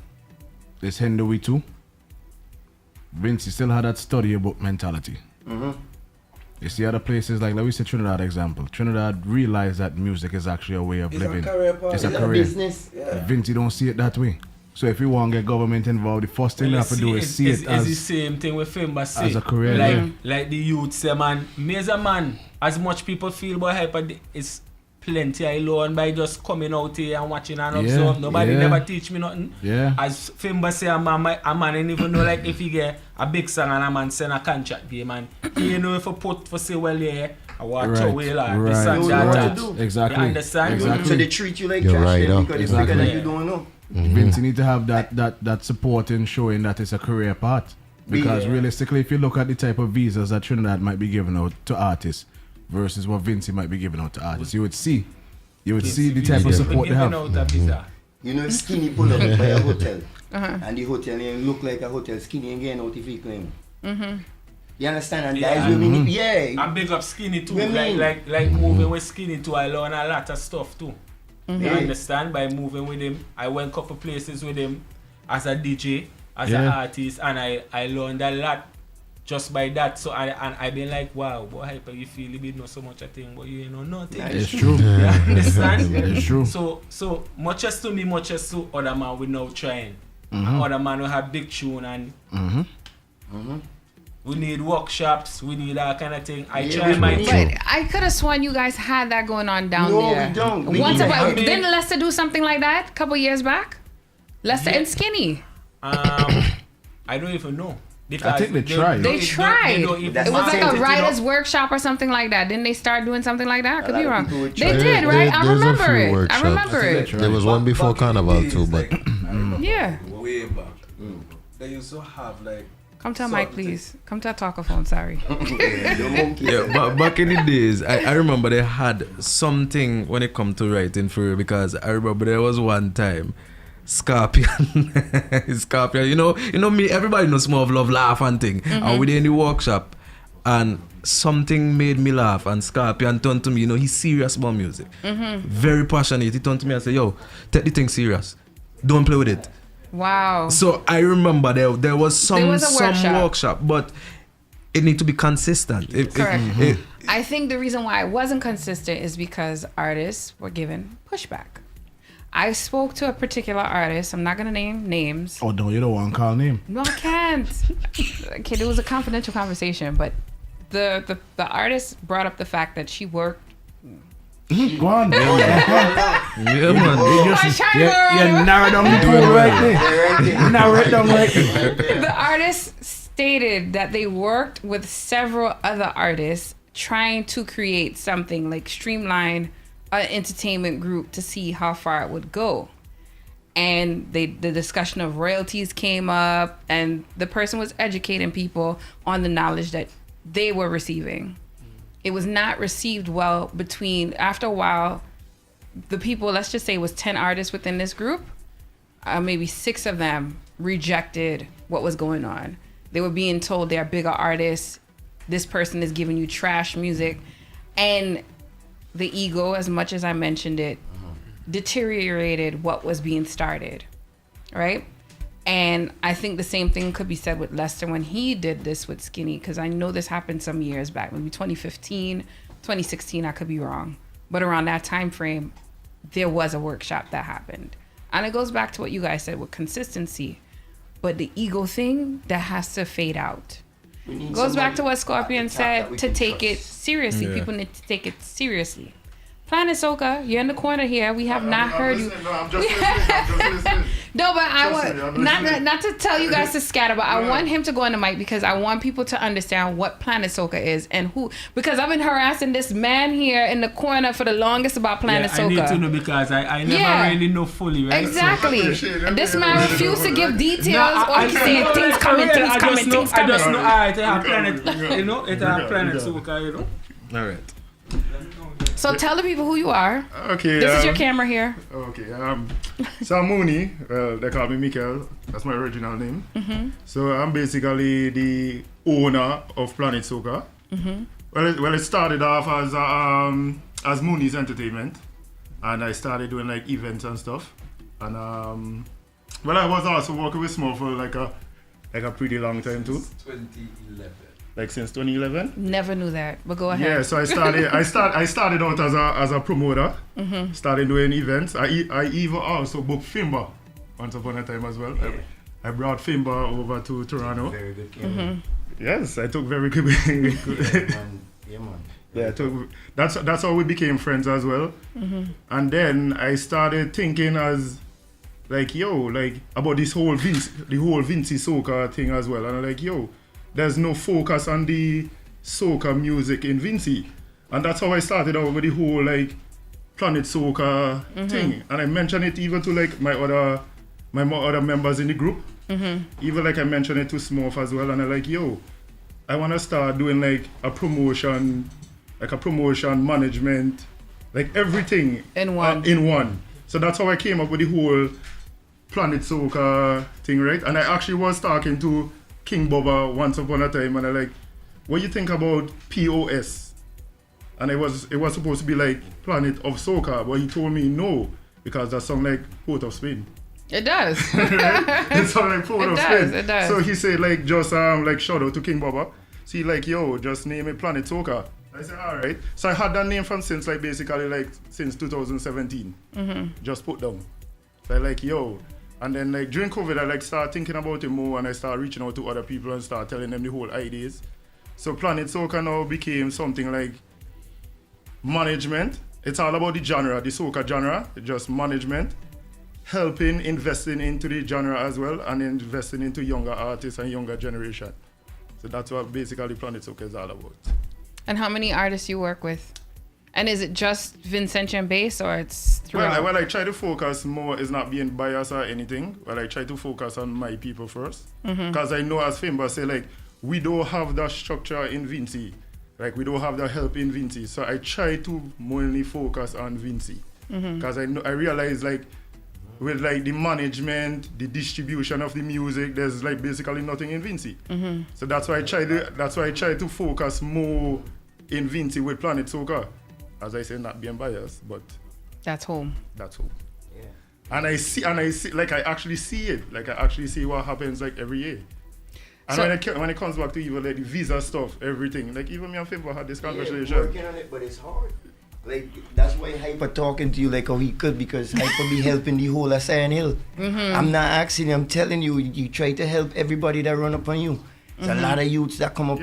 is hinder we too. Vincy still had that study book mentality. You see other places like we say Trinidad example. Trinidad realized that music is actually a way of living. It's a career. Business. Yeah. Vincy don't see it that way. So if you want to get government involved, the first thing you have to do is see it as the same thing with FIMBA say. As a career. Like the youth say, man, me as a man, as much people feel about HYPA, it's plenty alone by just coming out here and watching and observe. Nobody never teach me nothing. Yeah. As FIMBA say, a man ain't even know like if he get a big song and a man send a contract game, man. You know if I put for say well yeah, I want to wheel this and that. Exactly. You understand? Exactly. So they treat you like trash because they figure that you don't know. Vincy need to have that support in showing that it's a career path. Because realistically, if you look at the type of visas that Trinidad might be giving out to artists versus what Vincy might be giving out to artists, you would see the type of support they have. You know, Skinny pull up by a hotel, and the hotel name look like a hotel. Skinny again out if he claim. You understand? And that is women. I big up Skinny too. Like moving with Skinny too, I learn a lot of stuff too. You understand? By moving with him, I went a couple places with him as a DJ, as an artist, and I learned a lot just by that. So I been like, wow, boy, HYPA, you feel you know so much a thing, but you know nothing. It's true. You understand? It's true. So much as to me, much as to other man we now trying. Other man will have big tune and we need workshops, we need that kind of thing. I try my But I could have sworn you guys had that going on down there. No, we don't. Didn't Lester do something like that a couple years back? Lester and Skinny. I don't even know. I think they tried. They tried. It was like a writer's workshop or something like that. Didn't they start doing something like that? Could be wrong. They did, right? I remember it. I remember it. There was one before Carnival too, but yeah. Way back. They used to have like. Come to a mic, please. Come to a talkaphone, sorry. But back in the days, I remember they had something when it come to writing for real, because I remember there was one time Scorpion, you know me, everybody knows more of love, laugh and thing. And we did in the workshop and something made me laugh, and Scorpion turned to me, he's serious about music. Very passionate. He turned to me and said, yo, take the thing serious. Don't play with it. Wow. So I remember there was some workshop, but it need to be consistent. Correct. I think the reason why it wasn't consistent is because artists were given pushback. I spoke to a particular artist. I'm not gonna name names. Oh no, you don't want to call name. No, I can't. Okay, there was a confidential conversation, but the artist brought up the fact that she worked. Go on. Yeah, man. You narrowed down the pool right there. Narrow it down right there. The artist stated that they worked with several other artists trying to create something like streamline an entertainment group to see how far it would go. And the discussion of royalties came up, and the person was educating people on the knowledge that they were receiving. It was not received well after a while, the people, let's just say it was 10 artists within this group, maybe 6 of them rejected what was going on. They were being told they're bigger artists, this person is giving you trash music, and the ego, as much as I mentioned it, deteriorated what was being started, right? And I think the same thing could be said with Lester when he did this with Skinny, because I know this happened some years back, maybe 2015, 2016, I could be wrong. But around that time frame, there was a workshop that happened. And it goes back to what you guys said with consistency. But the ego thing, that has to fade out. Goes back to what Scorpion said, to take it seriously. Yeah. People need to take it seriously. Planet Soca, you're in the corner here. We have not heard you. No, I'm just listening. No, but I Trust me, want I'm not to tell you guys to scatter, but I want him to go on the mic because I want people to understand what Planet Soca is and who. Because I've been harassing this man here in the corner for the longest about Planet Soca. I need to know because I never really know fully, right? Exactly. And this man refused to give details or he said things coming. I just know, alright, it have Planet, you know, it have Planet Soca, you know. All right. So tell the people who you are. Okay. This is your camera here. Okay. So I'm Mooney. They call me Mikael. That's my original name. Mm-hmm. So I'm basically the owner of Planet Soca. Mm-hmm. Well, it started off as Mooney's Entertainment, and I started doing like events and stuff. And well, I was also working with Small for like a pretty long time too. 2011. Like since 2011. Never knew that, but go ahead. Yeah, so I started out as a promoter. Mm-hmm. Started doing events. I even also booked FIMBA once upon a time as well. Yeah. I brought FIMBA over to Toronto. Very good Mm-hmm. Yes, I took very good. Yeah, man. Yeah, that's how we became friends as well. Mm-hmm. And then I started thinking as like, about this whole Vincy Soca thing as well. And I'm like, there's no focus on the soca music in Vincy. And that's how I started out with the whole like Planet Soca thing. And I mentioned it even to like my other members in the group. Mm-hmm. Even like I mentioned it to Smurf as well. And I'm like, I want to start doing like a promotion management, like everything in one. So that's how I came up with the whole Planet Soca thing, right? And I actually was talking to King Bubba once upon a time, and I like, what do you think about POS? And it was supposed to be like Planet of Soca, but he told me no, because that sounds like Port of Spain. It does. Right? It sounds like Port of Spain. It does. So he said like just like shout out to King Bubba. So he like, just name it Planet Soca. I said alright. So I had that name from since 2017. Mm-hmm. Just put down. So I like and then like during COVID, I like start thinking about it more, and I start reaching out to other people and start telling them the whole ideas. So Planet Soca now became something like management. It's all about the genre, the soca genre, just management, helping, investing into the genre as well, and investing into younger artists and younger generation. So that's what basically Planet Soca is all about. And how many artists you work with? And is it just Vincentian based or it's throughout? Well, I try to focus more, is not being biased or anything. Well, I try to focus on my people first. Because I know as FIMBA say like, we don't have that structure in Vincy. Like we don't have the help in Vincy. So I try to mainly focus on Vincy. Because I realize like, with like the management, the distribution of the music, there's like basically nothing in Vincy. So that's why I try to focus more in Vincy with Planet Soca. As I say, not being biased, but that's home. That's home. Yeah. And I see, like I actually see it. Like I actually see what happens like every year. And so, when it comes back to even like the visa stuff, everything, like even me and FIMBA had this conversation. Yeah, working on it, but it's hard. Like that's why HYPA talking to you like how he could, because HYPA be helping the whole of Sion Hill. I'm not asking you, I'm telling you, you try to help everybody that run up on you. There's a lot of youths that come up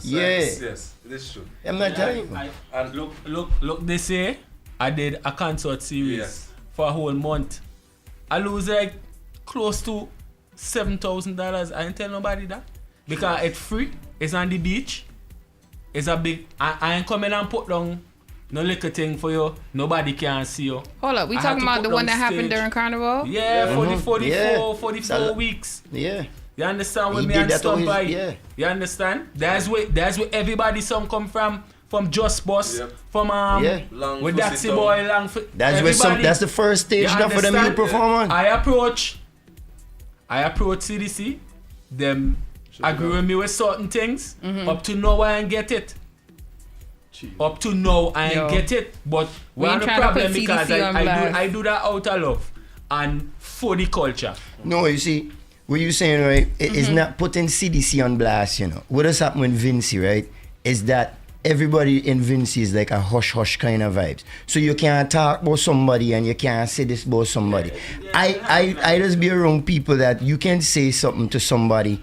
Yes, it is true. I'm not telling you. And look, they say I did a concert series for a whole month. I lose like close to $7,000. I didn't tell nobody that. Because it's free, it's on the beach. It's a big, I ain't coming and put down no little thing for you. Nobody can see you. Hold up, we talking about the one that happened during Carnival? Yeah, for the 44 weeks. Yeah. You understand where me and Stump by? Yeah. You understand? That's where everybody some come from Just Boss, from with Daxi Boy, Long. That's the first stage now for them new performance. I approach CDC, them agree with me with certain things. Up to now I ain't get it. Up to now I ain't get it. But one problem because I do that out of love and for the culture. No, you see. What you saying, right, is not putting CDC on blast, you know. What has happened with Vincy, right, is that everybody in Vincy is like a hush-hush kind of vibes. So you can't talk about somebody and you can't say this about somebody. I just be around people that you can say something to somebody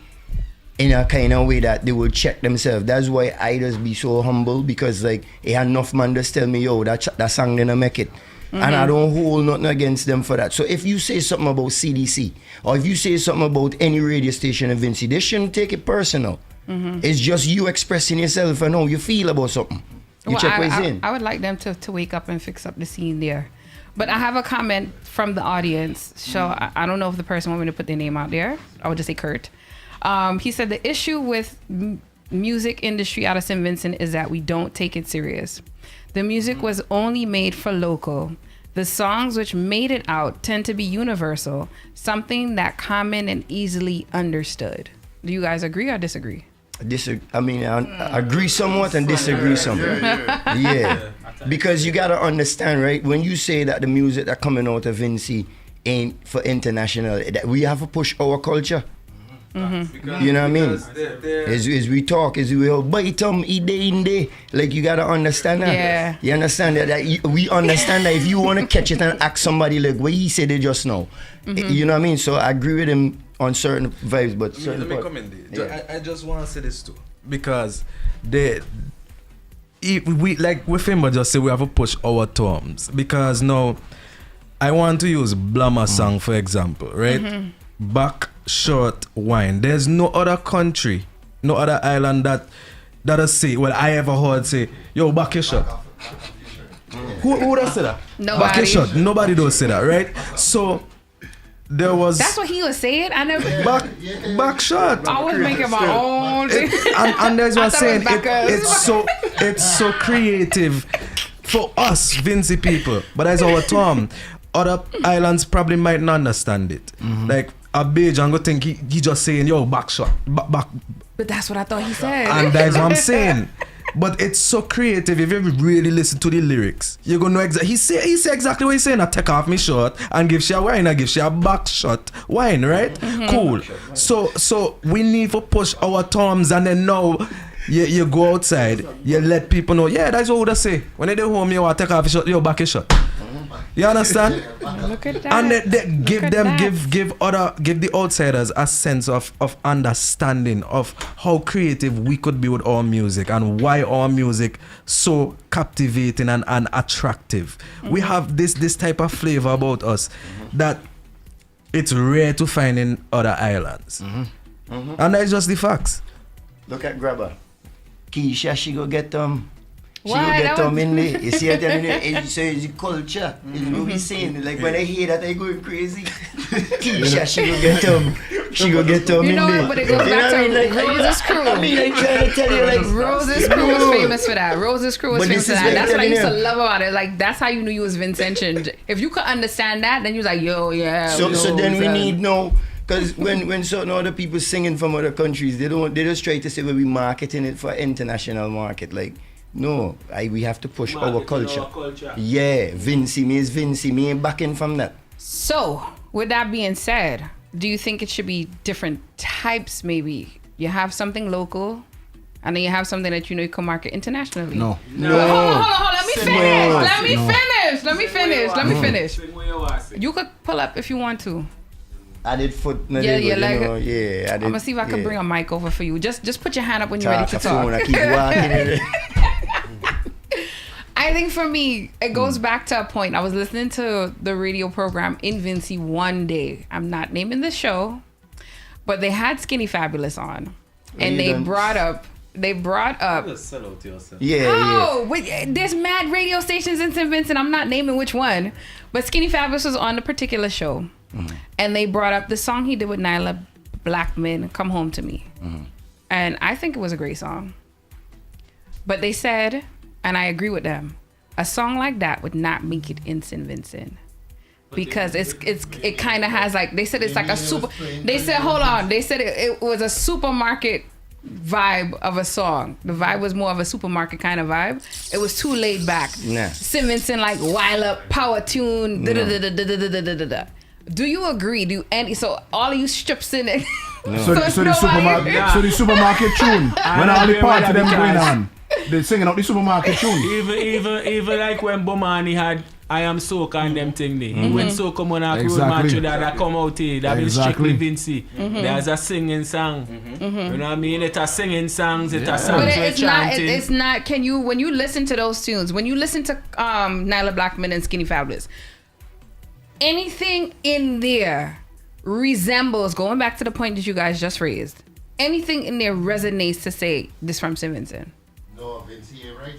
in a kind of way that they will check themselves. That's why I just be so humble, because like enough man just tell me, yo, that song didn't make it. And I don't hold nothing against them for that. So if you say something about CDC, or if you say something about any radio station in Vincy, they shouldn't take it personal. It's just you expressing yourself and how you feel about something. You check what he's saying. I would like them to wake up and fix up the scene there. But I have a comment from the audience. So I don't know if the person want me to put their name out there. I would just say Kurt. He said the issue with music industry out of St. Vincent is that we don't take it serious. The music was only made for local. The songs which made it out tend to be universal, something that common and easily understood. Do you guys agree or disagree? I mean, I agree somewhat and disagree somewhat. Yeah. Because you gotta understand, right? When you say that the music that coming out of Vincy ain't for international, that we have to push our culture. You know what I mean? As we talk, as we all bite in day. Like, you gotta understand that. Yeah. You understand that, we understand that if you wanna catch it and ask somebody like what he said it just now. You know what I mean? So I agree with him on certain vibes, but certain let me come in there. I just wanna say this too. Because we like with FIMBA just say we have to push our terms. Because now I want to use Blama song for example, right? Back short wine. There's no other country, no other island that'll say, well, I ever heard say, yo, back your shot. Who does say that? Nobody. Back your shot. Nobody does say that, right? So there was. That's what he was saying. I never. Back shot. I was making my own. And there's what I'm saying. It's so creative for us, Vincy people. But that's our term. Other islands probably might not understand it. Like a Bajan go think he just saying, yo, back shot, back. But that's what I thought he said. And that's what I'm saying. But it's so creative. If you really listen to the lyrics, you're gonna know exactly. He say exactly what he's saying. I take off me shot and give she a wine. I give she a back shot wine, right? Cool. So we need to push our terms, and then now you go outside. You let people know. Yeah, that's what they say. When they do home, you want to take off your shot. You back your shot. You understand? Look at that. And they give the outsiders a sense of understanding of how creative we could be with our music and why our music so captivating and attractive. We have this type of flavor about us that it's rare to find in other islands. And that's just the facts. Look at Grabber. Keisha, she go get she Why? will get them in there. You see what I mean? It's the culture. It's what we saying. Like when I hear that, I going crazy. Keisha, she will get them. She will get them in there. You know, but it goes back to Rose's Crew. I mean, I'm trying to tell you, like Rose's Crew was famous for that. Rose's Crew was famous for that. That's what I used to love about it. Like, that's how you knew you was Vincentian. If you could understand that, then you was like, yo, yeah. So then we need no. Because when certain other people singing from other countries, they just try to say, well, we marketing it for international market. Like, no, we have to push our culture. Yeah, Vincy, me is Vincy, me ain't backing from that. So, with that being said, do you think it should be different types maybe? You have something local, and then you have something that you know you can market internationally? No. Hold on, let me finish. You could pull up if you want to. I did foot. I did. I'm gonna see if I can bring a mic over for you. Just put your hand up when you're ready to talk. I keep walking. I think for me, it goes back to a point. I was listening to the radio program in Vincy one day. I'm not naming the show, but they had Skinny Fabulous on, and they brought up. There's mad radio stations in St. Vincent. I'm not naming which one, but Skinny Fabulous was on the particular show, and they brought up the song he did with Nyla Blackman, "Come Home to Me," and I think it was a great song. But they said, and I agree with them, a song like that would not make it in St. Vincent. Because it kind of has like, they said it's like a super, they said, hold on, they said it was a supermarket vibe of a song. The vibe was more of a supermarket kind of vibe. It was too laid back. St. Vincent like wild up, power tune, Do you agree? So all of you strips in it. So the supermarket tune, when all the parts of them going on, they're singing out the supermarket tune. Even like when Bomani had I am Soca and them thing there. When Soca Monarch road Exactly. match that come out here, that be strictly Vincy. Mhm. There's a singing song. You know what I mean? It's a singing songs, it's a songs But we're it's not. chanting. It's not. Can you, when you listen to those tunes, when you listen to Nyla Blackman and Skinny Fabulous, anything in there resembles, going back to the point that you guys just raised, anything in there resonates to say this from St. Vincent. No, Vincy ain't right.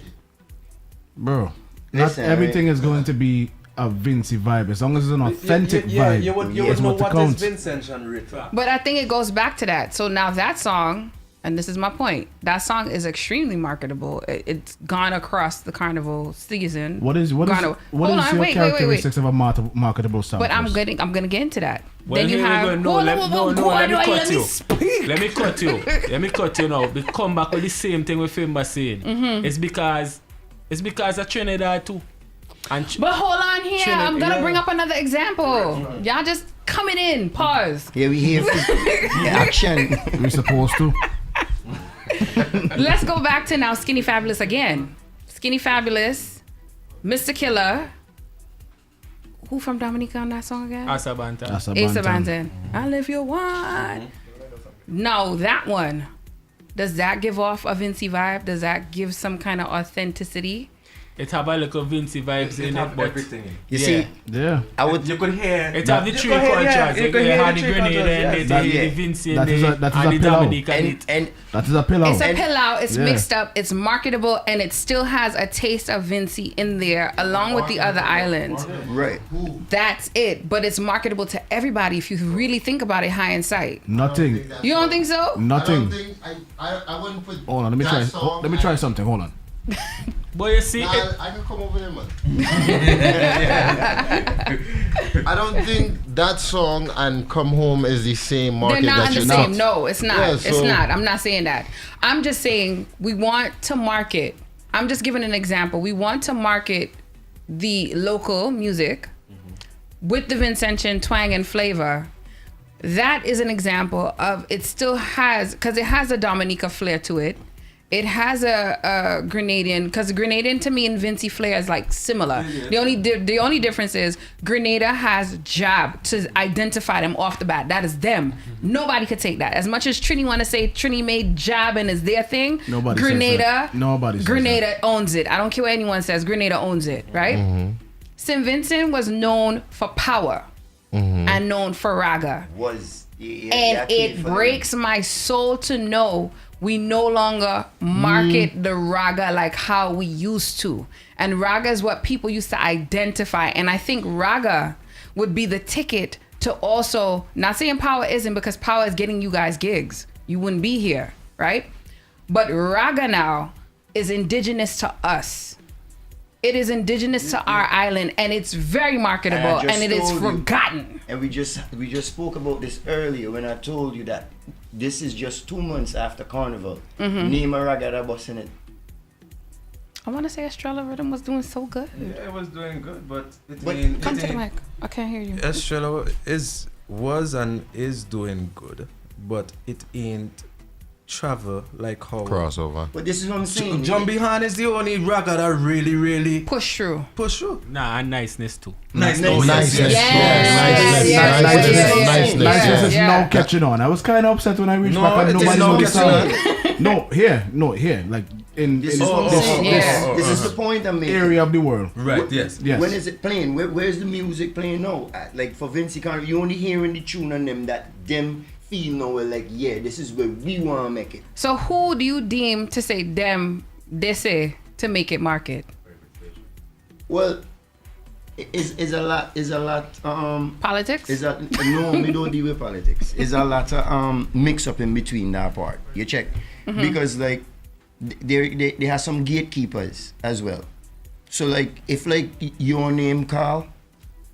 Bro, not Listen, everything is going to be a Vincy vibe. As long as it's an authentic vibe, You would it's know what what is counts. Vincent and written. But I think it goes back to that. So now that song, and this is my point, that song is extremely marketable. It's gone across the Carnival season. What is your characteristics of a marketable song? But I'm first? gonna get into that. Well, then you here we have go. Let me cut you. speak. Let me cut you. Let me cut you now. We come back with the same thing with FIMBA saying. Mhm. It's because of Trinidad too. And But hold on here. I'm gonna bring up another example. Y'all just coming in. Pause. Yeah, we here for action. We're supposed to. Let's go back to now Skinny Fabulous again. Skinny Fabulous, Mr. Killer. Who from Dominica on that song again? Asa Bantan. Asa Bantan. I'll if you want. No, that one. Does that give off a Vincy vibe? Does that give some kind of authenticity? It have a little Vincy vibes in it, but everything. You see, yeah, I would. You could hear. It have the three cultures. You had the Grenada and the Vincy and the Dominic and that is a pillow. It's a pillow. It's mixed up. It's marketable, and it still has a taste of Vincy in there, along with the other islands. Right. That's it. But it's marketable to everybody if you really think about it, high in sight. Nothing. You don't think so? Nothing. I wouldn't put. Hold on, let me try. Let me try something. Hold on. But you see, I can come over there, man. I don't think that song and Come Home is the same market. They're not that the same. No, it's not. Yeah, It's not. I'm not saying that. I'm just saying we want to market. I'm just giving an example. We want to market the local music with the Vincentian twang and flavor. That is an example of it still has, because it has a Dominica flair to it. It has a Grenadian, because Grenadian to me and Vincy flair is like similar. The only difference is Grenada has jab to identify them off the bat. That is them. Nobody could take that. As much as Trini want to say Trini made jab and is their thing, Nobody Grenada, says that. Nobody says Grenada owns it. I don't care what anyone says. Grenada owns it, right? St. Vincent was known for power and known for raga. And it breaks my soul to know we no longer market the raga like how we used to. And raga is what people used to identify. And I think raga would be the ticket to also, not saying power isn't, because power is getting you guys gigs. You wouldn't be here, right? But raga now is indigenous to us. It is indigenous to our island, and it's very marketable, and it is forgotten. And we just spoke about this earlier when I told you that this is just 2 months after Carnival. Name a raga that was in it. I want to say Estrella Rhythm was doing so good. Yeah, it was doing good, but Come to the mic. I can't hear you. Estrella was and is doing good, but it ain't travel like how crossover. But this is what I'm saying. John Behan is the only raga that really push through. Nah, and niceness too. Niceness is now catching on. I was kind of upset when I reached back and nobody knew the song. No, here, like in This is the point I'm making. area of the world. Right. Yes. When is it playing? Where's the music playing now? Like for Vincy Carnival, you only hearing the tune on them that them feel now. Like, yeah, this is where we want to make it. So who do you deem to say them? They say to make it market. Well, is a lot. Politics. No, we don't deal with politics. It's a lot of mix up in between that part. You check because like they have some gatekeepers as well. So like if like your name call,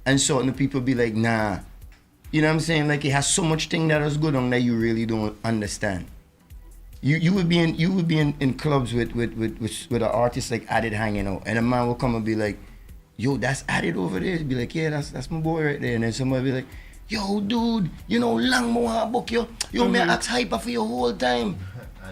and certain people be like, nah, you know what I'm saying? Like it has so much thing that is good on that you really don't understand. You would be in clubs with an artist like Added hanging out, and a man will come and be like, yo, that's Added over there. He'd be like, yeah, that's my boy right there. And then somebody be like, yo, dude, you know, long more book yo, me ask HYPA for your whole time.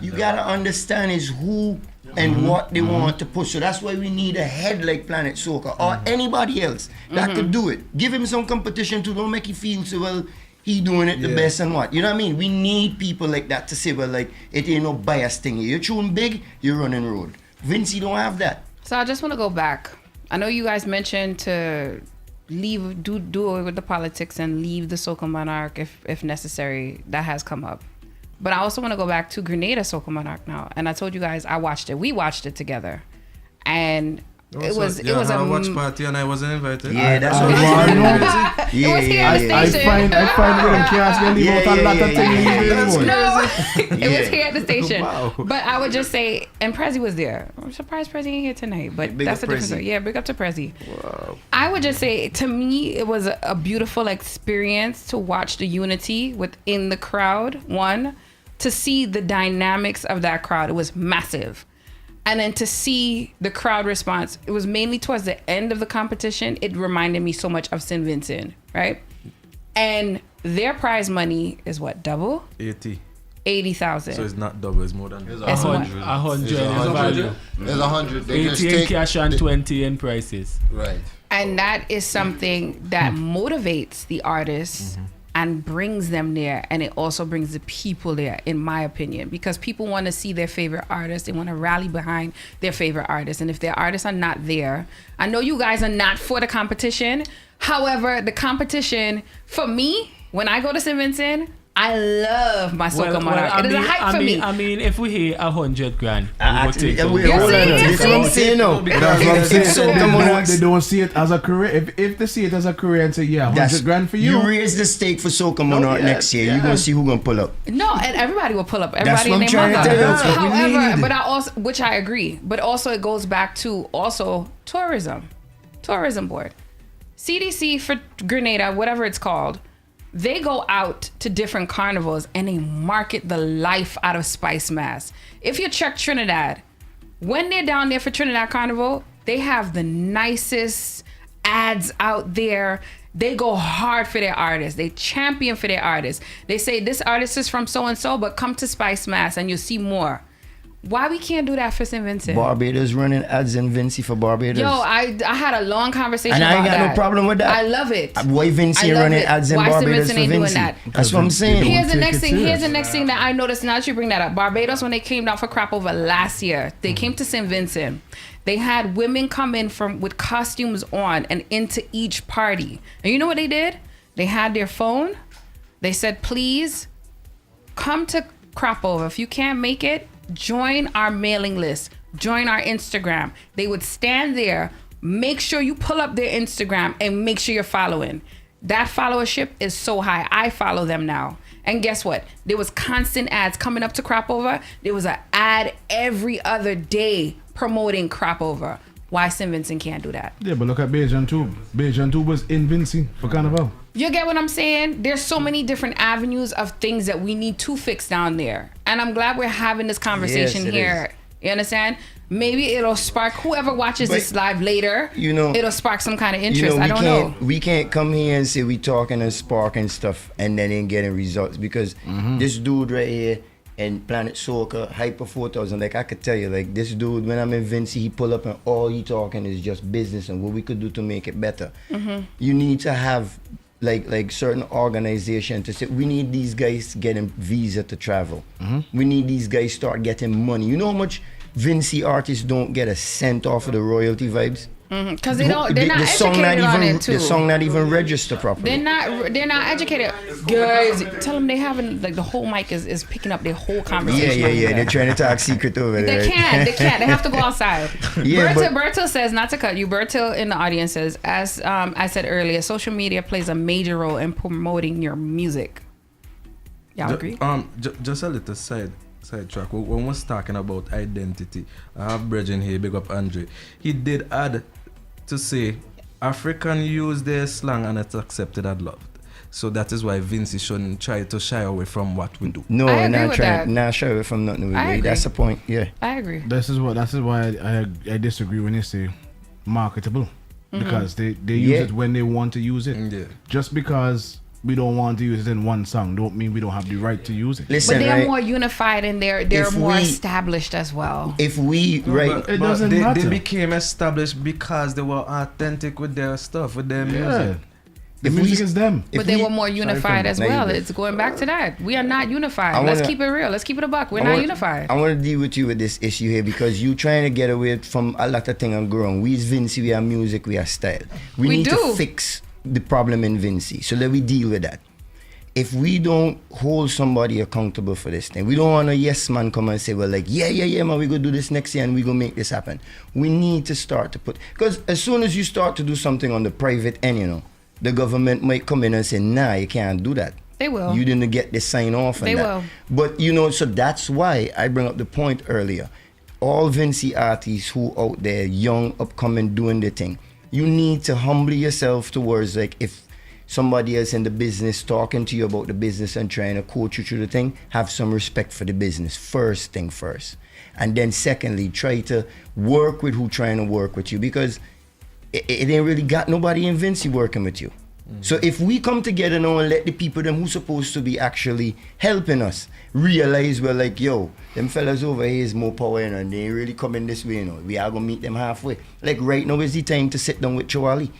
You gotta understand is who and what they want to push. So that's why we need a head like Planet Soca or anybody else that could do it. Give him some competition too. Don't make him feel so well. He doing it the best and what. You know what I mean? We need people like that to say, well, like, it ain't no bias thing. You tune big, you're running road. Vincy don't have that. So I just want to go back. I know you guys mentioned to leave, do away with the politics and leave the Soca Monarch if necessary. That has come up. But I also want to go back to Grenada Soca Monarch now. And I told you guys I watched it. We watched it together. And it was a watch party and I wasn't invited. Yeah, that's what it was here at the station. I find when can't leave out a lot of things. It was here at the station. Wow. But I would just say, and Prezi was there. I'm surprised Prezi ain't here tonight, but that's a different story. Yeah, big up to Prezi. Wow. I would just say, to me, it was a beautiful experience to watch the unity within the crowd. One, to see the dynamics of that crowd. It was massive. And then to see the crowd response, it was mainly towards the end of the competition. It reminded me so much of St. Vincent, right? And their prize money is what, double? 80,000. So it's not double, it's more than that. It's 100. There's 100. 80 in cash and 20 in prices. Right. And that is something that motivates the artists and brings them there, and it also brings the people there, in my opinion, because people want to see their favorite artists. They want to rally behind their favorite artists, and if their artists are not there, I know you guys are not for the competition. However, the competition for me, when I go to St. Vincent, I love my Soca Monarch. It is a hype for me. I mean, if we hear 100 grand, They don't see it as a career. If they see it as a career and say, 100 grand for you. You raise the stake for Soca Monarch next year. You're going to see who's going to pull up. No, and everybody will pull up. Everybody in their mother. However, but I also, which I agree, but also it goes back to also tourism board. CDC for Grenada, whatever it's called, they go out to different carnivals and they market the life out of Spice Mass. If you check Trinidad, when they're down there for Trinidad Carnival, they have the nicest ads out there. They go hard for their artists. They champion for their artists. They say this artist is from so-and-so, but come to Spice Mass and you'll see more. Why we can't do that for St. Vincent? Barbados running ads in Vincy for Barbados. Yo, I had a long conversation about that. And I ain't got no problem with that. I love it. Why Vincy running ads in Barbados for Vincy? That's what I'm saying. Here's the next thing that I noticed now that you bring that up. Barbados, when they came down for crop over last year, they came to St. Vincent. They had women come in with costumes on and into each party. And you know what they did? They had their phone. They said, please come to crop over. If you can't make it, join our mailing list, join our Instagram. They would stand there, make sure you pull up their Instagram and make sure you're following. That followership is so high. I follow them now. And guess what? There was constant ads coming up to crop over. There was an ad every other day promoting crop over. Why St. Vincent can't do that? Yeah, but look at Bejan too. Bejan too was in Vincy for Carnival. You get what I'm saying? There's so many different avenues of things that we need to fix down there. And I'm glad we're having this conversation here. You understand? Maybe it'll spark whoever watches this live later. You know, it'll spark some kind of interest. I don't know. We can't come here and say we talking and sparking stuff and then ain't getting results, because this dude right here and Planet Soca, HYPA 4000, like I could tell you, like this dude, when I'm in Vincy, he pull up and all he talking is just business and what we could do to make it better. You need to have like certain organization to say, we need these guys getting visa to travel. We need these guys start getting money. You know how much Vincy artists don't get a cent off of the royalty vibes? Because they're not educated on it too. The song not even register properly. They're not educated. Guys, tell them they haven't, like the whole mic is picking up their whole conversation. Yeah. They're trying to talk secret over there. They can't. They have to go outside. Bertil says, not to cut you, Bertil in the audience says, as I said earlier, social media plays a major role in promoting your music. Y'all agree? Just a little sidetrack. When we was talking about identity, I have Bridget here, big up Andre. He did add to say African use their slang and it's accepted and loved. So that is why Vincy shouldn't try to shy away from what we do. No, not shy away from nothing we do. That's the point. Yeah, I agree. This is why I disagree when you say marketable, because they use it when they want to use it. Just because we don't want to use it in one song, don't mean we don't have the right to use it. Listen, but they're right? more unified and they're more established as well. If we But they became established because they were authentic with their stuff, with their music. The music is them. But they were more unified as well. It's going back to that. We are not unified. Let's keep it real. Let's keep it a buck. We're not unified. I want to deal with you with this issue here because you trying to get away from a lot of things and growing. We is Vincy, we are music, we are style. We need to fix the problem in Vincy. So let we deal with that. If we don't hold somebody accountable for this thing, we don't want a yes man come and say, well, like, yeah, man, we go do this next year and we go make this happen. We need to start to put, because as soon as you start to do something on the private end, you know, the government might come in and say, nah, you can't do that. They will. You didn't get the sign off. They will. But, you know, so that's why I bring up the point earlier. All Vincy artists who out there, young, upcoming, doing the thing, you need to humble yourself towards, like, if somebody else in the business talking to you about the business and trying to coach you through the thing, have some respect for the business. First thing first. And then secondly, try to work with who trying to work with you, because it ain't really got nobody in Vincy working with you. So if we come together now and let the people them who's supposed to be actually helping us realize, we're like, yo, them fellas over here is more power, you know, and they ain't really coming this way, you know. We are gonna meet them halfway. Like right now is the time to sit down with Chowali.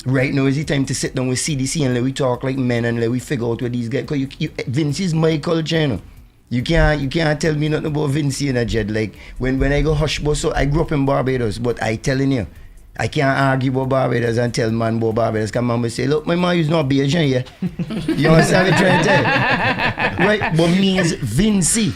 Right now is the time to sit down with CDC and let we talk like men and let we figure out what these guys, cause Vincy's my culture, you know. You can't tell me nothing about Vincy and Jed. Like when I go hush boss, so I grew up in Barbados, but I telling you, I can't argue about Barbados and tell man about Barbados. Because mama say, look, my mom is not Bajan yet. You understand what I'm trying to tell you? Right? But me is Vincy.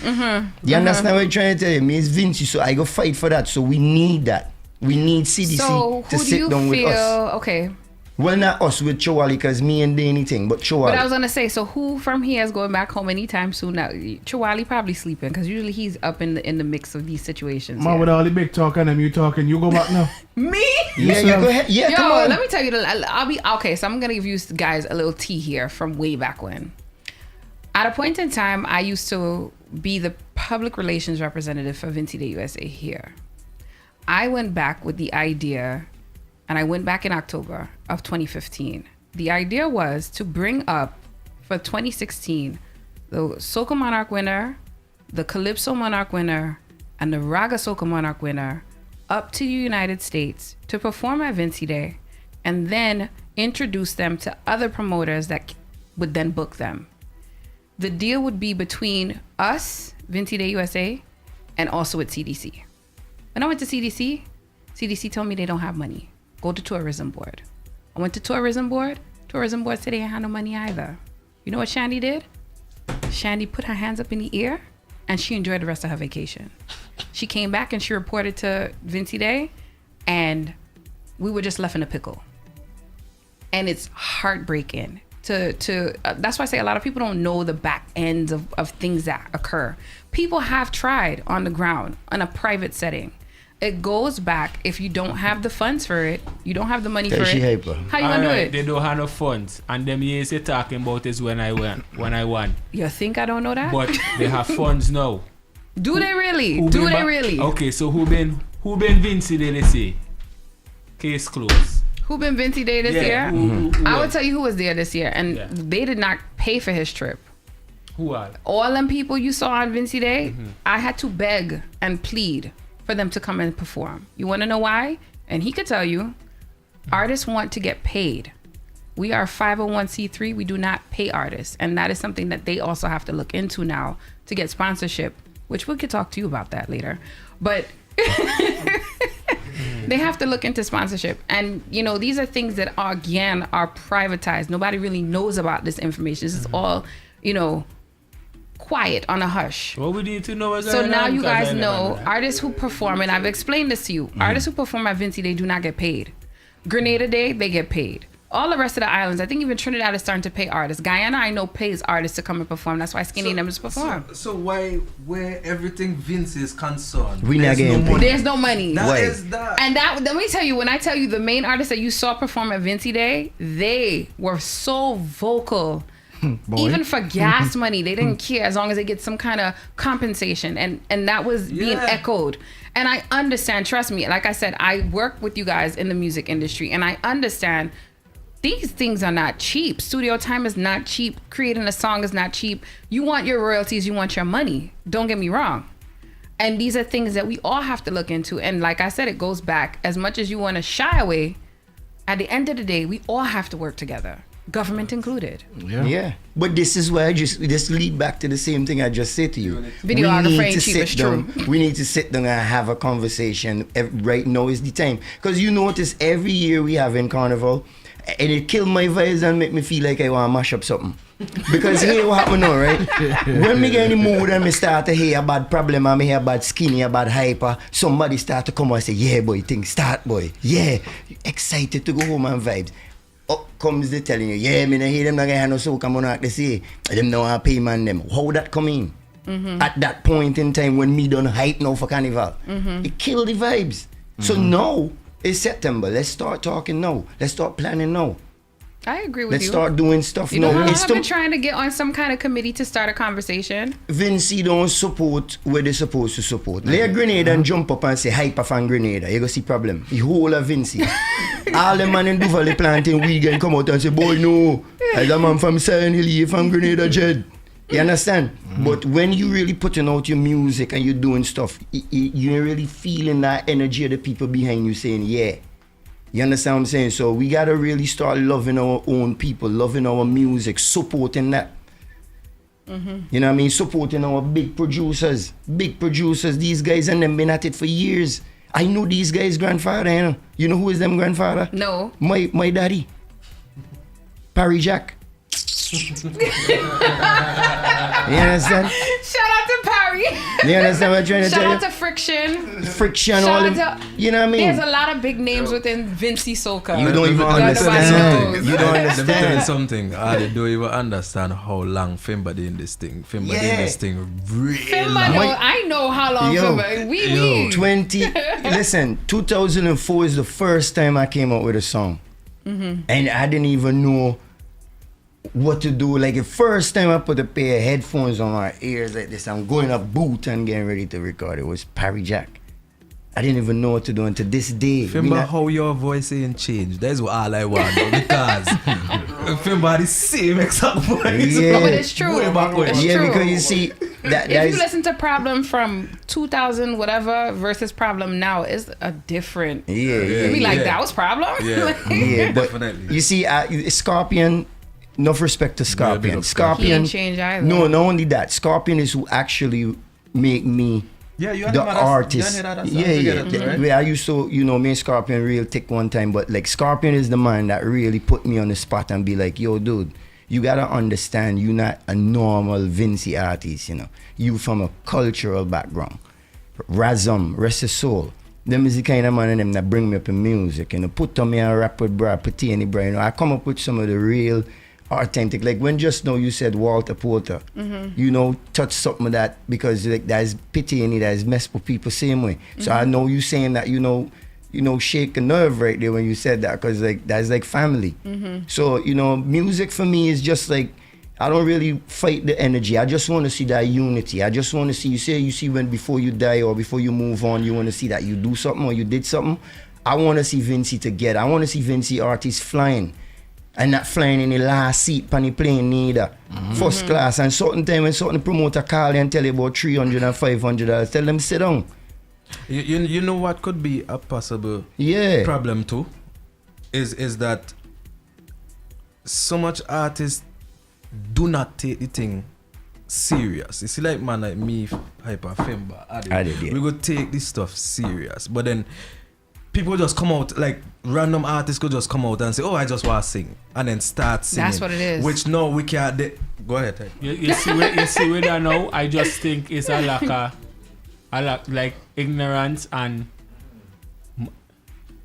You understand what I'm trying to tell you? Me is Vincy. So I go fight for that. So we need that. We need CDC to sit down with us. Okay. Well, not us with Chowali, because me and Danny thing, but Chowali. But I was going to say, so who from here is going back home anytime soon? Now, Chowali probably sleeping, because usually he's up in the mix of these situations. Man, with all the big talk and them, you talking, you go back now. Me? Yeah, you go ahead. Yeah, come on. Let me tell you, okay, so I'm going to give you guys a little tea here from way back when. At a point in time, I used to be the public relations representative for Vincy Day USA here. I went back with the idea, and I went back in October of 2015. The idea was to bring up for 2016 the Soca Monarch winner, the Calypso Monarch winner, and the Raga Soca Monarch winner up to the United States to perform at Vincy Day, and then introduce them to other promoters that would then book them. The deal would be between us, Vincy Day USA, and also with CDC. When I went to CDC told me they don't have money. Go to tourism board. I went to tourism board. Tourism board said they didn't have no money either. You know what Shandy did? Shandy put her hands up in the air and she enjoyed the rest of her vacation. She came back and she reported to Vincy Day, and we were just left in a pickle. And it's heartbreaking that's why I say a lot of people don't know the back ends of things that occur. People have tried on the ground in a private setting. It goes back, if you don't have the funds for it, you don't have the money for it. HYPA. How you gonna do it? They don't have no funds, and them years they talking about is when I won. You think I don't know that? But they have funds now. Do they really? Do they really? Okay, so who been Vincy Day this year? Case closed. Who been Vincy Day this year? Who I would tell you who was there this year, and they did not pay for his trip. Who are? All them people you saw on Vincy Day, I had to beg and plead for them to come and perform. You want to know why? And he could tell you, artists want to get paid. We are 501c3. We do not pay artists, and that is something that they also have to look into now to get sponsorship, which we could talk to you about that later. But they have to look into sponsorship. And, you know, these are things that are privatized. Nobody really knows about this information. This is all, you know, quiet on a hush. What we need to know is so now you guys know artists who perform, and I've explained this to you. Artists who perform at Vincy, they do not get paid. Grenada Day, they get paid. All the rest of the islands, I think even Trinidad is starting to pay artists. Guyana, I know, pays artists to come and perform. That's why Skinny and them is perform. So why, where everything Vincy is concerned, we not getting paid. There's no money. That is that. And that, let me tell you, when I tell you the main artists that you saw perform at Vincy Day, they were so vocal. Even for gas money, they didn't care as long as they get some kind of compensation, and that was being echoed. And I understand, trust me, like I said, I work with you guys in the music industry, and I understand these things are not cheap. Studio time is not cheap. Creating a song is not cheap. You want your royalties, you want your money. Don't get me wrong. And these are things that we all have to look into. And like I said, it goes back. As much as you want to shy away, at the end of the day, we all have to work together. Government included. Yeah. But this is where this lead back to the same thing I just said to you. Videographer ain't cheap, it's true. We need to sit down and have a conversation. Right now is the time. Because you notice every year we have in Carnival, and it kill my vibes and make me feel like I want to mash up something. Because here what happen now, right? When me get in the mood and me start to hear about problem and me hear about skinny, about hyper, somebody start to come and say, yeah boy, things start boy. Yeah. Excited to go home and vibes. Up comes the telling you, yeah, me not hear them not gonna have no Soca Monarch to say. Them now want pay man them. How that come in? At that point in time when me done hype now for Carnival. It kill the vibes. So now it's September. Let's start talking now. Let's start planning now. I agree with Let's you. start doing stuff You now. know how I've been trying to get on some kind of committee to start a conversation? Vincy don't support where they're supposed to support. Lay a grenade and jump up and say HYPA fan Grenada. You go see problem. The whole of Vincy. All the man in Duval planting weed and come out and say, boy no, as a man from Sion Hill, you from Grenada Jed. You understand? But when you really putting out your music and you're doing stuff, you're really feeling that energy of the people behind you saying, yeah. You understand what I'm saying? So we gotta really start loving our own people, loving our music, supporting that. You know what I mean? Supporting our big producers. Big producers, these guys and them been at it for years. I know these guys' grandfather, you know. You know who is them grandfather? No. My daddy. Parry Jack. You understand? Shout out to Parry. You understand what I'm trying to tell you? Shout out to Friction. Friction, Shout all out them. to, You know what I mean? There's a lot of big names within Vincy Soca. You don't even understand. You don't Let me tell you understand. something. I don't even understand how long FIMBA did this thing. FIMBA did this thing really FIMBA, long. no, I know how long FIMBA. We. 2004 is the first time I came out with a song. And I didn't even know what to do. Like the first time I put a pair of headphones on my ears like this, I'm going up boot and getting ready to record. It was Parry Jack. I didn't even know what to do until this day. FIMBA, how your voice ain't changed. That's what all I want though, because FIMBA the same exact voice. Yeah. But it's true. Way back when. It's Yeah, true. because you see that If is, you listen to Problem from 2000 whatever versus Problem now, it's a different. yeah, We like that was Problem. yeah, but you see, Scorpion. Enough respect to Scorpion. Scorpion. He ain't changed either. No, not only that. Scorpion is who actually make me the artist. Yeah. I used to, me and Scorpion real tick one time, but like Scorpion is the man that really put me on the spot and be like, yo, dude, you gotta understand, you're not a normal Vincy artist, You from a cultural background. Razum, rest his soul. Them is the kind of man in them that bring me up in music, put on me and rap with bra, Patini bra, I come up with some of the real authentic, like when just now you said Walter Porter, touch something of that, because like there's pity in it, there's messed with people same way. So I know you saying that, shake a nerve right there when you said that, because like that's like family. So music for me is just like, I don't really fight the energy. I just want to see that unity. I just want to see, you see when before you die or before you move on, you want to see that you do something or you did something. I want to see Vincy together. I want to see Vincy artists flying. And not flying in the last seat on the plane neither. First class. And certain time when certain promoter call you and tell you about $300 and $500, tell them sit down. You know what could be a possible problem too? Is that so much artists do not take the thing serious. You see, like man like me, Hyper, FIMBA, we go take this stuff serious. But then people just come out, like random artists could just come out and say, oh, I just want to sing, and then start singing. That's what it is. Which no, we can't. Go ahead. You see where that now? I just think it's a lack like ignorance and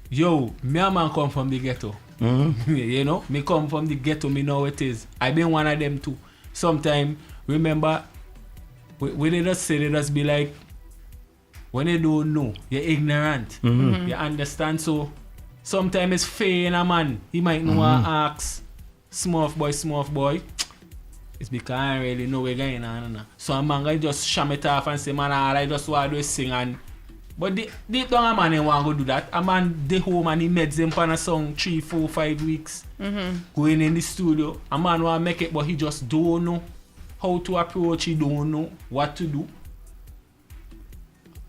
yo, me a man come from the ghetto. Me come from the ghetto. Me know it is. I been one of them too. Sometime remember, when they just say, they just be like, when they don't know, you're ignorant. You understand? So sometimes it's fair in a man. He might know and ask, small boy. It's because I really know what's going on. So a man can just sham it off and say, man, all I just want to do is sing and But deep down a man ain't want to do that. A man dey home and he meds him on a song 3, 4, 5 weeks. Going in the studio. A man want to make it, but he just don't know how to approach. He don't know what to do.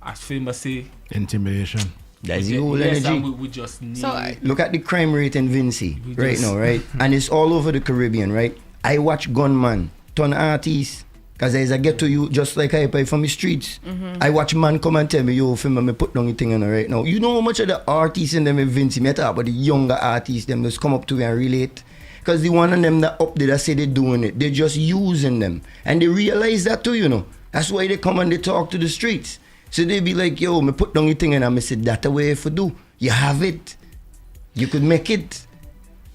As FIMBA say, intimidation. That's the whole energy. We just need. Look at the crime rate in Vincy right now, right? And it's all over the Caribbean, right? I watch gunman, ton artists. Cause as I get to you, just like HYPA from the streets, I watch man come and tell me, yo, FIMBA, me put down the thing on right now. You know how much of the artists in them in Vincy, me talk about the younger artists, them just come up to me and relate. Cause the one of them that up there that say they doing it, they just using them. And they realize that too, you know. That's why they come and they talk to the streets. So they be like, yo, me put down the thing and I say, that the way if you do. You have it. You could make it.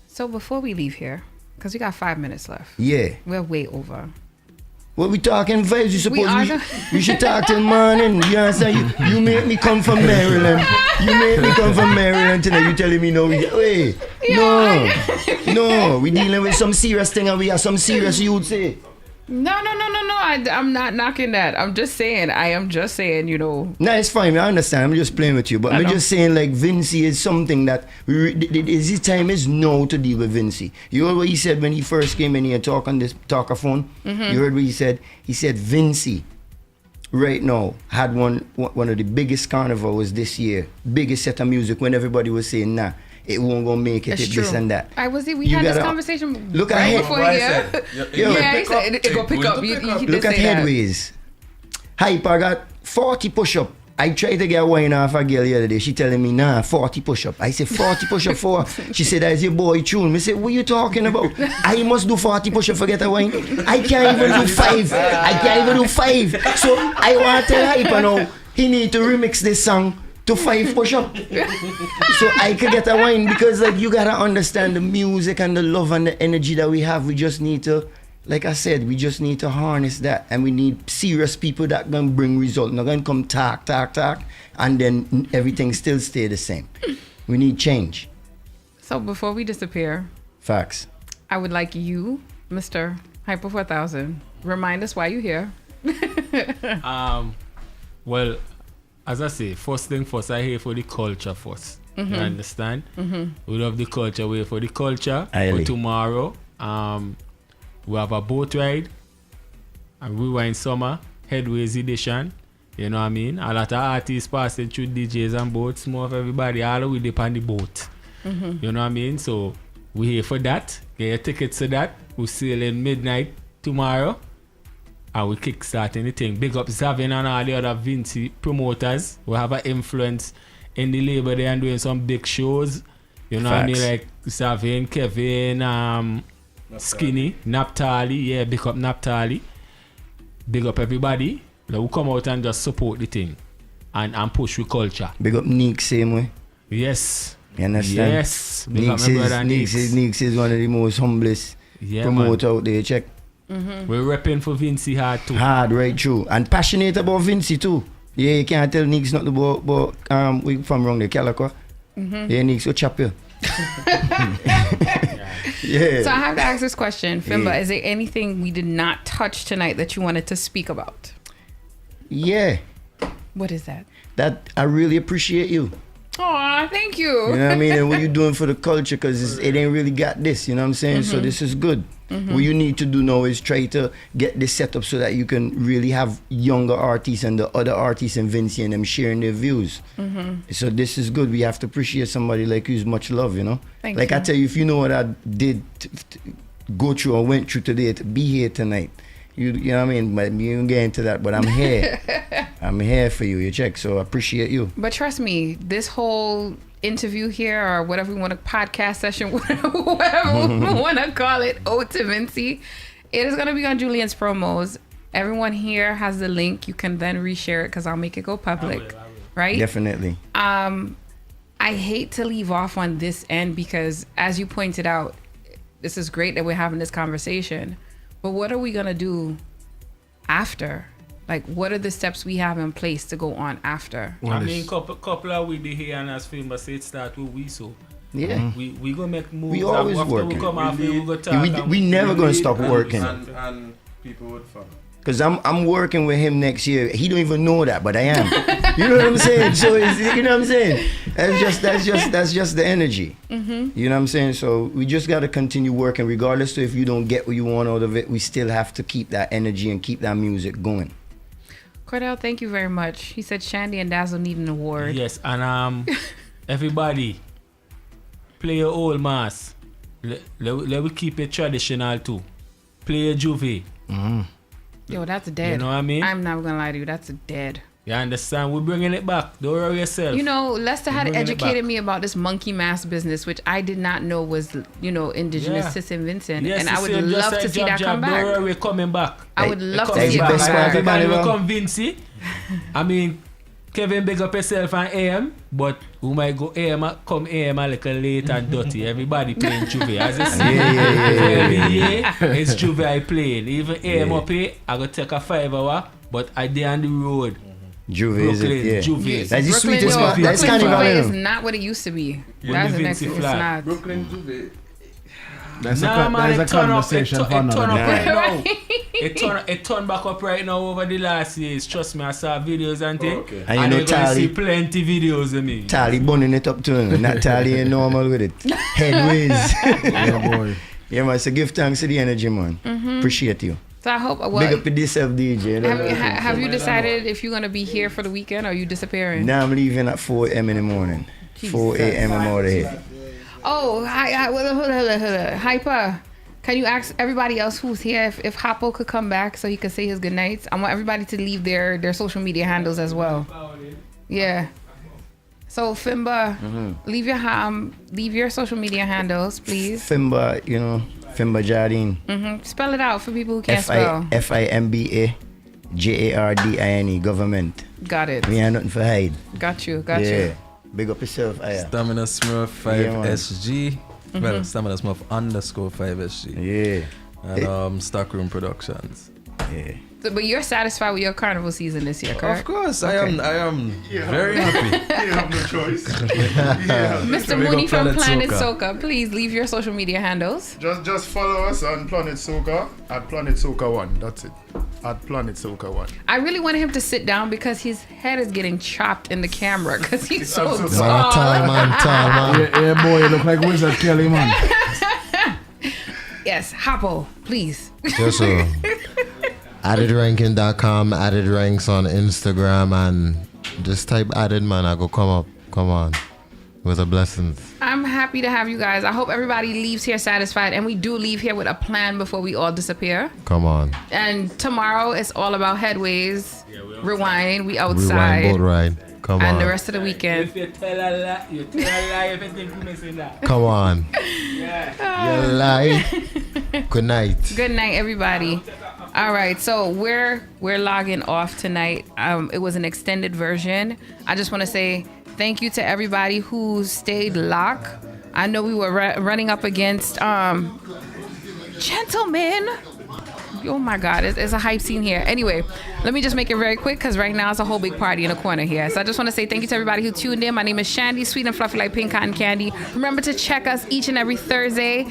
So before we leave here, because we got 5 minutes left. Yeah. We're way over. Well, we talking vibes. You suppose we should talk till morning. You understand? You make me come from Maryland. You make me come from Maryland tonight. You telling me no? Wait, no. We dealing with some serious thing and we have some serious youths here. No. I'm not knocking that. I am just saying, you know. No, it's fine. I understand. I'm just playing with you. But I'm just saying, like, Vincy is something that his time is now to deal with Vincy. You heard what he said when he first came in here and talk on this talkaphone? You heard what he said? He said, Vincy, right now, had one of the biggest carnivals this year. Biggest set of music when everybody was saying, nah. It won't go make it, this and that. We had this conversation look right at before here. He said it go pick up. Look at Headways. HYPA got 40 push-up. I tried to get wine off a girl the other day. She telling me, nah, 40 push-up. I said, 40 push-up for? She said, that's your boy tune. I said, what you talking about? I must do 40 push-up for get a wine. I can't even do 5. So I want to tell HYPA now, he need to remix this song to 5 push-up. So I could get a wine because like you gotta understand the music and the love and the energy that we have. We just need to, like I said, we just need to harness that, and we need serious people that can bring results. Not gonna come talk, and then everything still stay the same. We need change. So before we disappear, facts. I would like you, Mr. HYPA 4000, remind us why you're here. Well, as I say, first thing first, I here for the culture first. You understand? We love the culture, we're for the culture. For tomorrow, we have a boat ride, and we were in summer, Headways edition. You know what I mean? A lot of artists passing through DJs and boats, more of everybody, all we dip on the boat. You know what I mean? So we here for that. Get your tickets to that. We sailing midnight tomorrow. And we kickstarting the thing. Big up Zavin and all the other Vincy promoters who have an influence in the label there and doing some big shows. You know what I mean? Like Zavin, Kevin, Skinny, Naphtali. Yeah, big up Naphtali. Big up everybody. Like, we come out and just support the thing and push with culture. Big up Neek same way. Yes. You understand? Yes. Neek is one of the most humblest promoter out there. Check. We're repping for Vincy hard too. Hard, right, true. And passionate about Vincy too. Yeah, you can't tell Nick's not about we from wrong the Calico. Yeah, Nick's will chop you. Yeah. So I have to ask this question, FIMBA. Is there anything we did not touch tonight that you wanted to speak about? Yeah. What is that? That I really appreciate you. Aw, thank you. You know what I mean? And what you doing for the culture, because it ain't really got this, you know what I'm saying? So this is good. What you need to do now is try to get this set up so that you can really have younger artists and the other artists in Vincy and them sharing their views. So this is good. We have to appreciate somebody like you. Much love, you know? Thank you. I tell you, if you know what I did go through or went through today to be here tonight, you know what I mean? But you don't get into that, but I'm here. I'm here for you, you check. So I appreciate you. But trust me, this whole interview here, or whatever we want to podcast session, whatever we want to call it, Ode to Vincy, it is going to be on Julianspromos. Everyone here has the link. You can then reshare it because I'll make it go public. I will. Right? Definitely. I hate to leave off on this end because, as you pointed out, this is great that we're having this conversation. But what are we going to do after? Like, what are the steps we have in place to go on after? I mean, couple of weeks here, and as FIMBA say, it start with we, so yeah, we gonna make moves. We always working. We come after, we go talk. We never gonna stop working. And people would follow. Because I'm working with him next year. He don't even know that, but I am. You know what I'm saying? So you know what I'm saying? That's just the energy. Mm-hmm. You know what I'm saying? So we just got to continue working, regardless of if you don't get what you want out of it. We still have to keep that energy and keep that music going. Cordell, thank you very much. He said Shandy and Dazzle need an award. Yes, and everybody, play your old mass. Let we keep it traditional too. Play your Juve. Mm-hmm. Yo, that's dead. You know what I mean? I'm not gonna lie to you, that's dead. You understand? We're bringing it back. Don't worry yourself. You know, Lester had Bringing it educated back. me about this monkey mask business, which I did not know was, indigenous to St. Vincent. Yes, and I would just love like to see that come Don't back. worry, we're coming back. I would love to Coming see it back. come back. Everybody will come Vincy. I mean, Kevin big up yourself and AM, but we might go come AM a little late and dirty. Everybody playing Juve. As I say, yeah. It's Juve I playing. Even AM up here, I go take a 5 hour, but I dey on the road. Juve Brooklyn, is it? Yeah. Juve. That's the sweetest Brooklyn, one. That's Brooklyn Carnival. Juve is not what it used to be. That's the next. It's not. Brooklyn Juve. That's Nah, man, a it turn up. conversation for It turn another up day. right now. It turn back up right now over the last years. Trust me, I saw videos and things. Okay. And you know you're gonna Tally- see plenty videos of me. Tally bunning it up to him. Not Tally ain't normal with it. Headways. Yeah, boy. Yeah, man. So give thanks to the energy, man. Mhm. Appreciate you. So I hope. Big up to yourself, DJ. Have you decided if you're gonna be here for the weekend or are you disappearing? Now I'm leaving at 4 a.m. in the morning. 4 a.m. I'm out of here. Oh, hold on. HYPA. Can you ask everybody else who's here if Hoppo could come back so he could say his good nights? I want everybody to leave their social media handles as well. Yeah. So FIMBA, leave your social media handles, please. FIMBA, FIMBA Jardine. Spell it out for people who can't spell. FIMBA JARDINE, government. Got it. We ain't nothing for hide. Got you. Big up yourself, Aya. Stamina Smurf 5SG. Mhm. Well, Stamina Smurf _5SG. Yeah. And Stockroom Productions. Yeah. So, but you're satisfied with your carnival season this year, correct? Of course, Okay. I am very happy. You have no choice. Mr. Mooney from Planet Soca, please leave your social media handles. Just follow us on Planet Soca at Planet Soca 1. That's it. At Planet Soca 1. I really wanted him to sit down because his head is getting chopped in the camera because he's so I'm tall. so Tall man. Yeah, boy, you look like Wizard Kelly, man. Yes, Hoppo, please. Yes, sir. AddedRankin.com, Added Ranks on Instagram, and just type Added, man. I go come up. Come on. With the blessings. I'm happy to have you guys. I hope everybody leaves here satisfied, and we do leave here with a plan before we all disappear. Come on. And tomorrow it's all about headways, rewind, we outside, Rewind boat ride. Come and on. the rest of the weekend. If you tell a lie, if you think you're missing that. Come on. Yeah. You lie. Good night. Good night, everybody. All right, so we're logging off tonight. It was an extended version. I just want to say thank you to everybody who stayed locked. I know we were running up against gentlemen. Oh my God, it's a hype scene here. Anyway, let me just make it very quick because right now it's a whole big party in the corner here. So I just want to say thank you to everybody who tuned in. My name is Shandy, sweet and fluffy like pink cotton candy. Remember to check us each and every Thursday,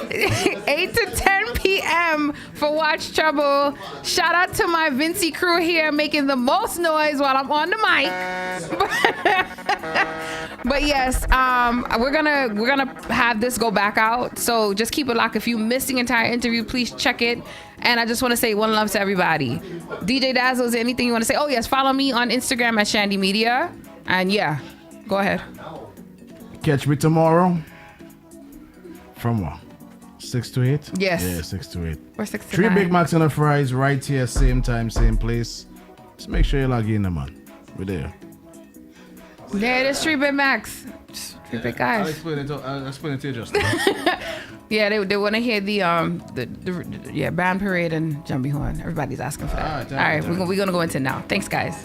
8 to 10 p.m. for Watch Trouble. Shout out to my Vincy crew here making the most noise while I'm on the mic. But yes, we're gonna have this go back out. So just keep it locked. If you missed the entire interview, please check it. And I just want to say one love to everybody. DJ Dazzle, is there anything you want to say? Oh yes, follow me on Instagram at Shandy Media. And yeah, go ahead. Catch me tomorrow. From what? 6 to 8? Yes. Yeah, 6 to 8. Or 6 to 3 9. Big Macs and a fries right here, same time, same place. Just make sure you log in, man. We're there. There it is, 3 Big Max. 3 big guys. I'll explain it to you just Yeah, they want to hear the band parade and jumpy horn. Everybody's asking for that. All right, we're gonna go into it now. Thanks, guys.